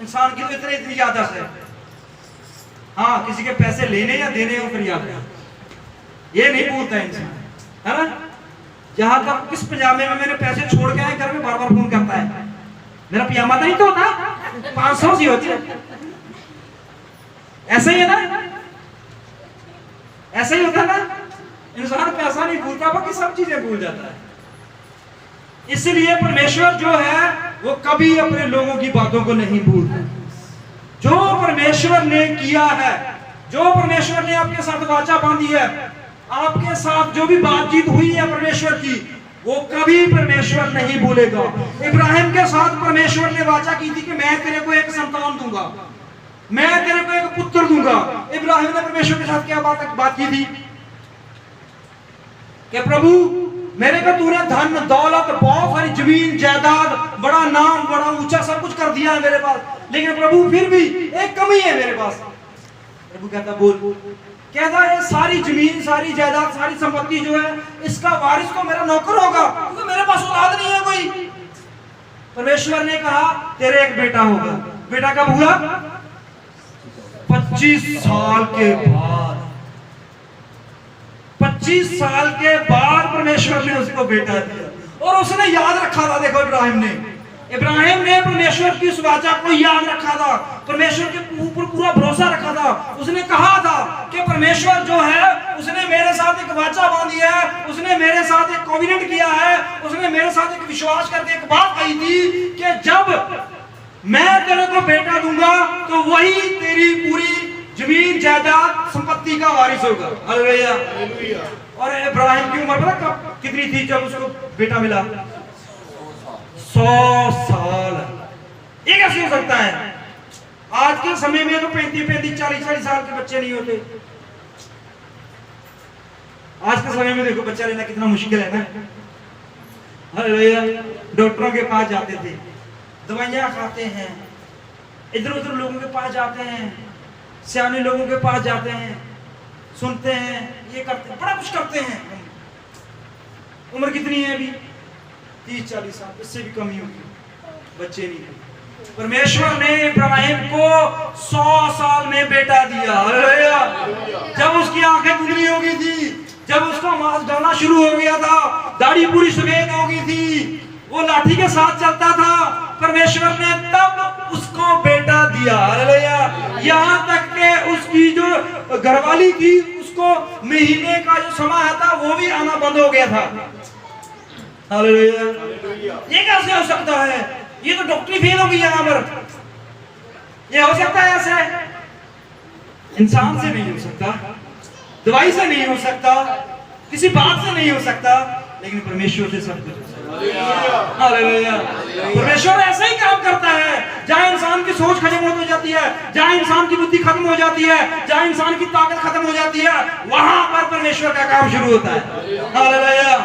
इंसान की तो इतनी आदत है। हाँ, किसी के पैसे लेने या देने हो फिर याद है, ये नहीं भूलता इंसान, है ना। जहां तक किस पजामे में मैंने पैसे छोड़ के आए, घर में बार बार फोन करता है, मेरा पजामा तो नहीं तो होता 500 सी होती है। ऐसा ही है ना, ऐसा ही होता है ना। इंसान पैसा नहीं भूलता, बाकी सब चीजें भूल जाता है। इसलिए परमेश्वर जो है वो कभी अपने लोगों की बातों को नहीं भूलता। जो परमेश्वर ने किया है, जो परमेश्वर ने आपके साथ वाचा बांधी है, आपके साथ जो भी बातचीत हुई है परमेश्वर की, वो कभी परमेश्वर नहीं भूलेगा। इब्राहिम के साथ परमेश्वर ने वाचा की थी कि मैं तेरे को एक संतान दूंगा, मैं तेरे को एक पुत्र दूंगा। इब्राहिम ने परमेश्वर के साथ क्या बात की थी कि प्रभु मेरे को तूने धन दौलत, बहुत सारी जमीन जायदाद, बड़ा नाम, बड़ा ऊंचा सब कुछ कर दिया है मेरे पास, लेकिन प्रभु फिर भी एक कमी है मेरे पास। प्रभु कहता बोल, कहता है सारी जमीन, सारी जायदाद, सारी संपत्ति जो है इसका वारिस तो मेरा नौकर होगा, क्योंकि मेरे पास औलाद नहीं है कोई। परमेश्वर ने कहा तेरे एक बेटा होगा। बेटा कब हुआ? 25 साल के बाद। 25 साल के बाद परमेश्वर ने उसको बेटा दिया और उसने याद रखा था। देखो इब्राहिम ने परमेश्वर की उस वाचा को याद रखा था, परमेश्वर के ऊपर पूरा भरोसा रखा था। उसने कहा था कि परमेश्वर जो है उसने मेरे साथ एक वाचा बांधी है, उसने मेरे साथ एक कोवेनेंट किया है, उसने मेरे साथ एक विश्वास करके एक बात कही थी कि जब मैं तेरे को बेटा दूंगा तो वही तेरी पूरी जमीन जायदाद संपत्ति का वारिस होगा। हालेलुया। और इब्राहिम की उम्र पता कब कितनी थी जब उसको बेटा मिला? 100 साल। ये कैसे हो सकता है? आज के समय में तो 35 40 साल के बच्चे नहीं होते। आज के समय में देखो बच्चा लेना कितना मुश्किल है ना। हालेलुया। डॉक्टरों के पास जाते थे, दवाइयां खाते हैं, इधर उधर लोगों के पास जाते हैं, सियाने लोगों के पास जाते हैं, सुनते हैं, ये करते हैं, बड़ा कुछ करते हैं। उम्र कितनी है अभी? 30-40 साल, इससे भी कमी होगी, बच्चे नहीं है। परमेश्वर ने इब्राहिम को 100 साल में बेटा दिया। हालेलुया। जब उसकी आंखें धुंधली हो गई थी, जब उसका मांस गलना शुरू हो गया था, दाढ़ी पूरी सफेद हो गई थी, वो लाठी के साथ चलता था, परमेश्वर ने तब उसको बेटा दिया। हालेलुया। यहाँ तक के उसकी जो घरवाली थी उसको महीने का जो समय था वो भी आना बंद हो गया था। हालेलुया। ये कैसे हो सकता है? ये तो डॉक्टरी फेल हो गई यहाँ पर। ये हो सकता है ऐसे? इंसान से नहीं हो सकता, दवाई से नहीं हो सकता, किसी बात से नहीं हो सकता, लेकिन परमेश्वर से सब कुछ। हालेलुया। परमेश्वर ऐसा ही काम करता है। जहां इंसान की सोच खत्म हो जाती है, जहां इंसान की बुद्धि खत्म हो जाती है, जहां इंसान की ताकत खत्म हो जाती है, वहां पर परमेश्वर का काम शुरू होता है। हालेलुया।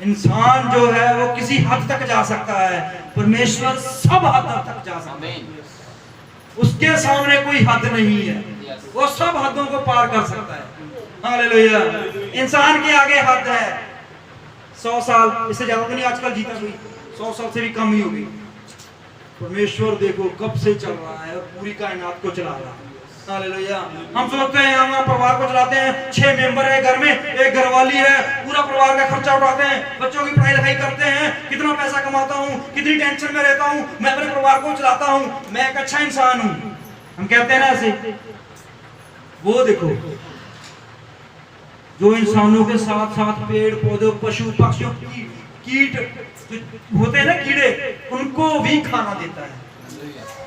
इंसान जो है वो किसी हद तक जा सकता है, परमेश्वर सब हद तक जा सकता है। उसके सामने कोई हद नहीं है, वो सब हदों को पार कर सकता है। हालेलुया। इंसान के आगे हद है। 100 साल, इससे ज्यादा तो नहीं आजकल जीता कोई, 100 साल से भी कम ही होगी। परमेश्वर देखो कब से चल रहा है और पूरी कायनात को चला रहा है। हालेलुया। हम सोचते हैं हम परिवार को चलाते हैं, 6 मेंबर है घर में, एक घरवाली है, पूरा परिवार का खर्चा उठाते हैं, बच्चों की पढ़ाई लिखाई करते हैं, कितना पैसा कमाता हूँ, कितनी टेंशन में रहता हूँ, मैं अपने परिवार को चलाता हूँ, मैं एक अच्छा इंसान हूँ। हम कहते हैं ना ऐसे। वो देखो जो इंसानों के साथ साथ पेड़ पौधे पशु पक्षियों कीट होते हैं ना, कीड़े, उनको भी खाना देता है।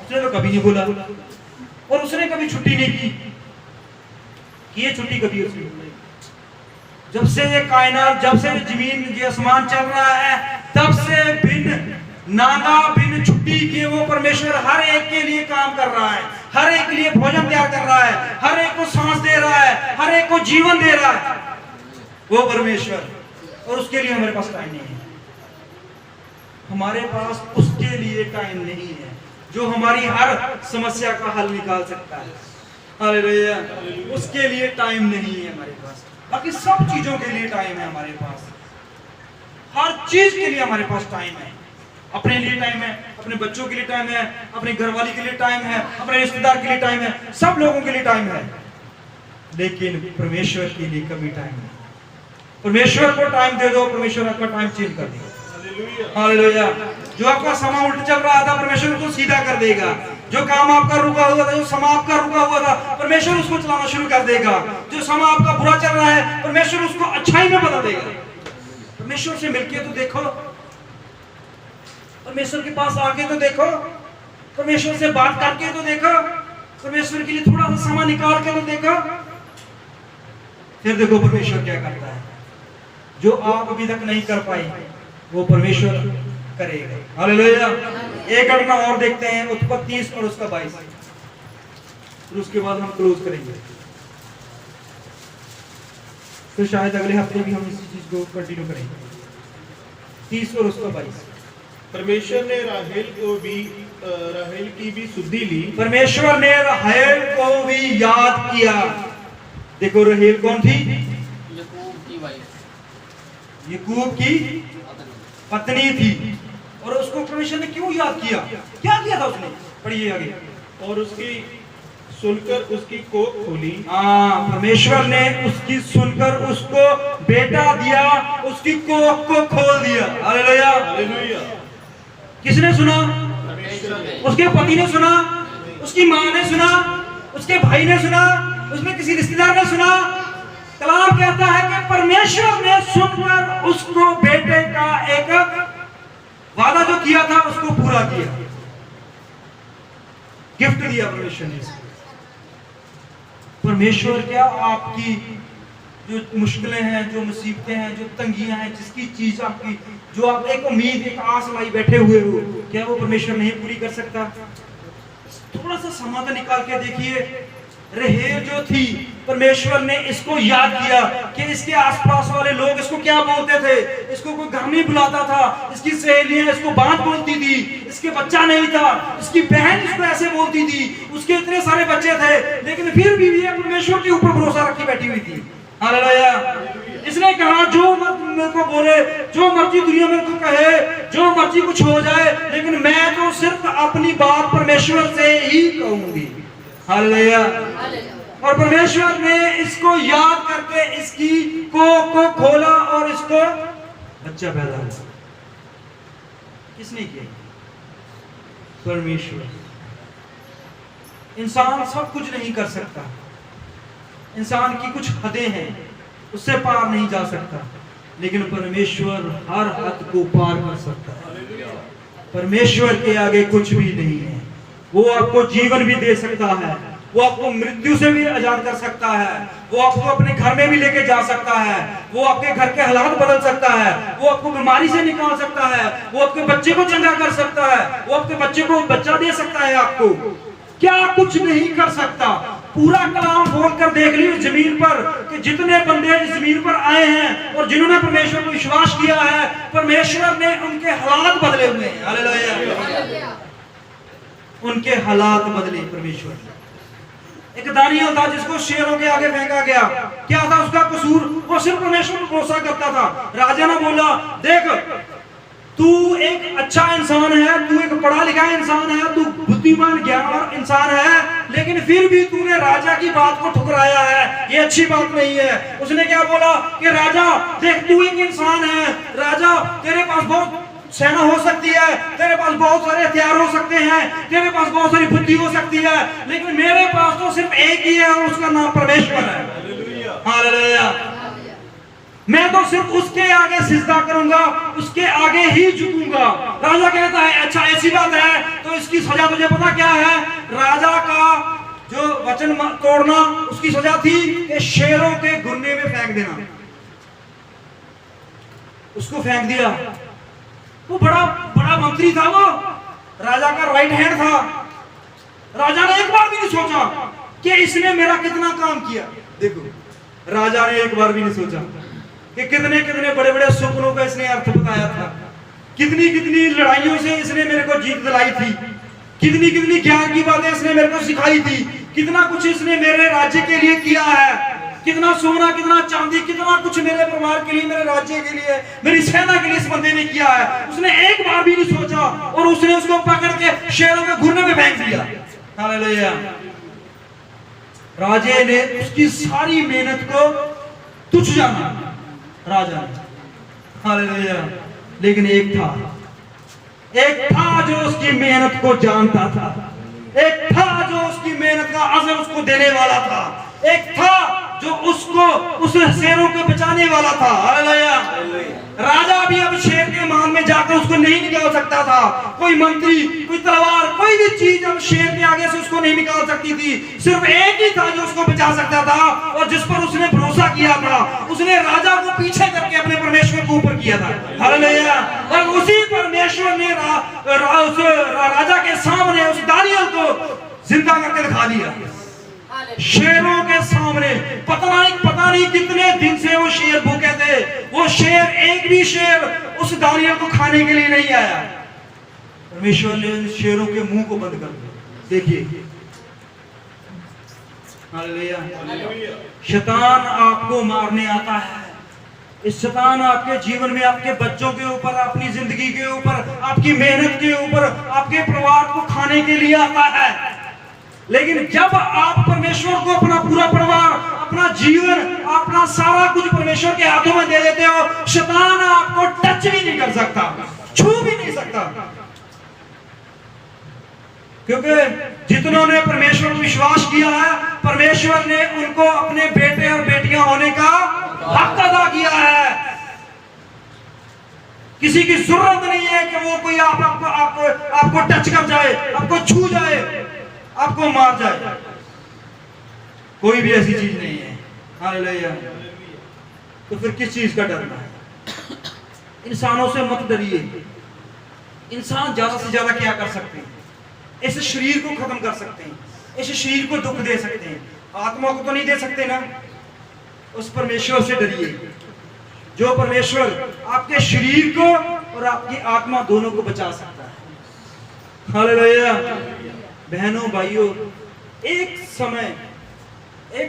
उसने तो कभी नहीं बोला और उसने कभी छुट्टी नहीं की ये छुट्टी कभी उसने जब से ये कायनात, जब से जमीन ये आसमान चल रहा है, तब से बिन नागा बिन छुट्टी के वो परमेश्वर हर एक के लिए काम कर रहा है, हर एक के लिए भोजन तैयार कर रहा है, हर एक को सांस दे रहा है, हर एक को जीवन दे रहा है वो परमेश्वर। और उसके लिए हमारे पास टाइम नहीं है, हमारे पास उसके लिए टाइम नहीं है जो हमारी हर समस्या का हल निकाल सकता है। हालेलुया। उसके लिए टाइम नहीं है हमारे पास, बाकी सब चीजों के लिए टाइम है हमारे पास, हर चीज के लिए हमारे पास टाइम है। अपने लिए टाइम है, अपने बच्चों के लिए टाइम है, अपनी घरवाली के लिए टाइम है, अपने रिश्तेदार के लिए टाइम है, सब लोगों के लिए टाइम है, लेकिन परमेश्वर के लिए कभी टाइम नहीं। परमेश्वर को टाइम दे दो, परमेश्वर आपका टाइम चेंज कर देगा। हालेलुया। जो आपका समय उल्टा चल रहा था, परमेश्वर उसको सीधा कर देगा। जो काम आपका रुका हुआ था, जो समय आपका रुका हुआ था, परमेश्वर उसको चलाना शुरू कर देगा। जो समय आपका बुरा चल रहा है, परमेश्वर उसको अच्छाई में बदल देगा। परमेश्वर से मिलके तो देखो, परमेश्वर के पास आके तो देखो, परमेश्वर से बात करके तो देखो, परमेश्वर के लिए थोड़ा सा समय निकाल के तो देखो, फिर देखो परमेश्वर क्या करता है। जो आप अभी तक नहीं कर पाए वो परमेश्वर करेगा। हालेलुया। एक घटना और देखते हैं, उत्पत्ति 30 और उसका 22, फिर उसके बाद हम क्लोज करेंगे। तो शायद अगले हफ्ते भी हम इसी चीज को कंटिन्यू करेंगे। 30 और उसका 22।
परमेश्वर ने राहेल की भी सुधि ली।
परमेश्वर ने राहेल को भी याद किया। देखो राहेल कौन थी? याकूब की पत्नी थी। और उसको परमेश्वर ने क्यों याद किया? क्या किया था उसने? पढ़िए आगे।
और उसकी सुनकर उसकी कोख खोली।
परमेश्वर ने उसकी सुनकर उसको बेटा दिया, उसकी कोख को खोल दिया। हालेलुया।
हालेलुया।
किसने सुना? उसके पति ने सुना, उसकी माँ ने सुना, उसके भाई ने सुना, उसमें किसी रिश्तेदार ने सुना। कलाम कहता है कि परमेश्वर ने सुनकर उसको बेटे का एक वादा जो किया था उसको पूरा किया, गिफ्ट दिया परमेश्वर ने। परमेश्वर क्या आपकी जो मुश्किलें हैं, जो मुसीबतें हैं, जो तंगियां हैं, जिसकी चीज आपकी, जो आप एक उम्मीद, एक आस लाई बैठे हुए हो, क्या वो परमेश्वर नहीं पूरी कर सकता? थोड़ा सा समय तो निकाल के देखिए। राहेल जो थी, परमेश्वर ने इसको याद किया कि इसके आसपास वाले लोग इसको क्या बोलते थे। इसको कोई घर नहीं बुलाता था, इसकी सहेलियां इसको बात बोलती थी, इसके बच्चा नहीं था, इसकी बहन इसको ऐसे बोलती थी, उसके इतने सारे बच्चे थे, लेकिन फिर भी ये परमेश्वर के ऊपर भरोसा रखी बैठी हुई थी। हालेलुया। इसने कहा जो मेरे को बोले, जो मर्जी दुनिया में को कहे, जो मर्जी कुछ हो जाए, लेकिन मैं तो सिर्फ अपनी बात परमेश्वर से ही कहूंगी। हालेलुया। और परमेश्वर ने इसको याद करके इसकी कोख को खोला और इसको बच्चा पैदा हुआ। किसने किया? परमेश्वर। इंसान सब कुछ नहीं कर सकता, इंसान की कुछ हदें हैं, उससे पार नहीं जा सकता, लेकिन परमेश्वर हर हद को पार कर सकता है। परमेश्वर के आगे कुछ भी नहीं है। वो आपको जीवन भी दे सकता है, वो आपको मृत्यु से भी आजाद कर सकता है, वो आपको अपने घर में भी लेके जा सकता है, वो आपके घर के हालात बदल सकता है, वो आपको बीमारी से निकाल सकता है, वो आपके बच्चे को चंगा कर सकता है, वो आपके बच्चे को बच्चा दे सकता है। आपको क्या कुछ नहीं कर सकता? पूरा कलाम खोल कर देख लीजिए जमीन पर कि जितने बंदे इस जमीन पर आए हैं और जिन्होंने परमेश्वर को विश्वास किया है, परमेश्वर ने उनके हालात बदले हुए हैं। हालेलुया। उनके हालात बदले परमेश्वर ने। एक दानियल था जिसको शेरों के आगे फेंका गया। क्या था उसका कसूर? वो सिर्फ परमेश्वर पर भरोसा करता था। राजा ने बोला, देख तू एक अच्छा इंसान है, तू एक पढ़ा लिखा इंसान बुद्धिमान ज्ञानवान इंसान है, लेकिन फिर भी तूने राजा की बात को ठुकराया है, ये अच्छी बात नहीं है। उसने क्या बोला कि राजा देख, तू एक इंसान है, राजा तेरे पास बहुत सेना हो सकती है, तेरे पास बहुत सारे हथियार हो सकते हैं, तेरे पास बहुत सारी बुद्धि हो सकती है, लेकिन मेरे पास तो सिर्फ एक ही है और उसका नाम परमेश्वर है। हालेलुया। मैं तो सिर्फ उसके आगे सिजदा करूंगा, उसके आगे ही झुकूंगा। राजा कहता है अच्छा ऐसी बात है तो इसकी सजा तुझे पता क्या है? राजा का जो वचन तोड़ना, उसकी सजा थी कि शेरों के गुन्ने में फेंक देना। उसको फेंक दिया। वो बड़ा बड़ा मंत्री था, वो राजा का राइट हैंड था। राजा ने एक बार भी नहीं सोचा कि इसने मेरा कितना काम किया। देखो, राजा ने एक बार भी नहीं सोचा कि कितने कितने बड़े बड़े सपनों का इसने अर्थ बताया था, कितनी कितनी लड़ाइयों से इसने मेरे को जीत दिलाई थी, कितनी कितनी ज्ञान की बातें इसने मेरे को सिखाई थी, कितना कुछ इसने मेरे राज्य के लिए किया है, कितना सोना, कितना चांदी, कितना कुछ मेरे परिवार के लिए, मेरे राज्य के लिए, मेरी सेना के लिए इस बंदे ने किया है। उसने एक बार भी नहीं सोचा और उसने उसको पकड़ के शेरों के घुरने में फेंक दिया। हालेलुया। राजे ने उसकी सारी मेहनत को तुच्छ जाना, राजा ने। हालेलुया। लेकिन एक था जो उसकी मेहनत को जानता था, एक था जो उसकी मेहनत का असर उसको देने वाला था, एक था जो उसको उस शेरों को बचाने वाला था। हालेलुया। राजा भी अब शेर के मान में जाकर उसको नहीं निकाल सकता था। कोई मंत्री, कोई तलवार, कोई भी चीज अब शेर के आगे से उसको नहीं निकाल सकती थी। सिर्फ एक ही था जो उसको बचा सकता था और जिस पर उसने भरोसा किया था। उसने राजा को पीछे करके अपने परमेश्वर को ऊपर किया था। हालेलुया। और उसी परमेश्वर ने राजा के सामने उस दानियल को जिंदा करके दिखा दिया, शेरों के सामने। पता नहीं कितने दिन से वो शेर भूखे थे। वो शेर, एक भी शेर उस दानियल को खाने के लिए नहीं आया। परमेश्वर ने उन शेरों के मुंह को बंद कर दिया। देखिए, हालेलुया। शैतान आपको मारने आता है। इस शैतान आपके जीवन में, आपके बच्चों के ऊपर, अपनी जिंदगी के ऊपर, आपकी मेहनत के ऊपर, आपके परिवार को खाने के लिए आता है। लेकिन जब आप परमेश्वर को अपना पूरा परिवार, अपना जीवन, अपना सारा कुछ परमेश्वर के हाथों में दे देते हो, शैतान आपको टच भी नहीं कर सकता, छू भी नहीं सकता। क्योंकि जितनों ने परमेश्वर पर विश्वास किया है, परमेश्वर ने उनको अपने बेटे और बेटियां होने का हक अदा किया है। किसी की जरूरत नहीं है कि वो कोई आपको टच कर जाए, आपको छू जाए, आपको मार जाए। कोई भी ऐसी चीज नहीं है। हालेलुया। तो फिर किस चीज का डरना है? इंसानों से मत डरिए। इंसान ज्यादा से ज्यादा क्या कर सकते हैं? इस शरीर को खत्म कर सकते हैं, इस शरीर को दुख दे सकते हैं, आत्मा को तो नहीं दे सकते ना। उस परमेश्वर से डरिए जो परमेश्वर आपके शरीर को और आपकी आत्मा दोनों को बचा सकता है। हालेलुया। बहनों, भाइयों, एक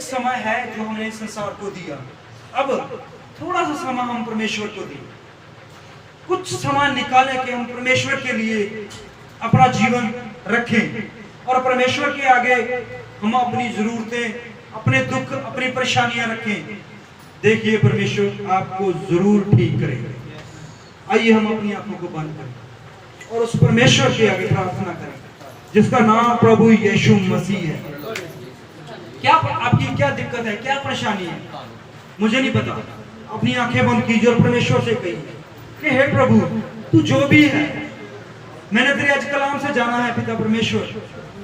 समय है जो हमने इस संसार को दिया। अब थोड़ा सा समय हम परमेश्वर को दें, कुछ समय निकालें कि हम परमेश्वर के लिए अपना जीवन रखें और परमेश्वर के आगे हम अपनी जरूरतें, अपने दुख, अपनी परेशानियां रखें। देखिए, परमेश्वर आपको जरूर ठीक करेगा। आइए हम अपनी आंखों को बंद करें और उस परमेश्वर के आगे प्रार्थना करें जिसका नाम प्रभु यीशु मसीह है। क्या आपकी क्या दिक्कत है, क्या परेशानी है, मुझे नहीं पता। अपनी आंखें बंद कीजिए और परमेश्वर से कहिए कि हे प्रभु, तू जो भी है, मैंने तेरे आज कलाम से जाना है पिता परमेश्वर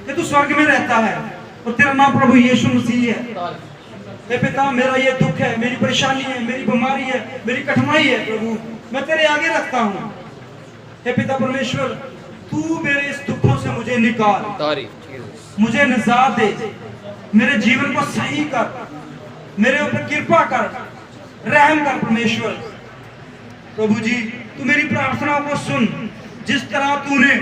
कि तू स्वर्ग में रहता है और तेरा नाम प्रभु यीशु मसीह है। हे पिता, मेरा ये दुख है, मेरी परेशानी है, मेरी बीमारी है, मेरी कठिनाई है, प्रभु मैं तेरे आगे रखता हूँ। हे पिता परमेश्वर, तू मेरे इस दुखों से मुझे निकाल, मुझे निजात दे, मेरे जीवन को सही कर, मेरे ऊपर कृपा कर, रहम कर परमेश्वर। प्रभु जी, तू मेरी प्रार्थना को सुन, जिस तरह तूने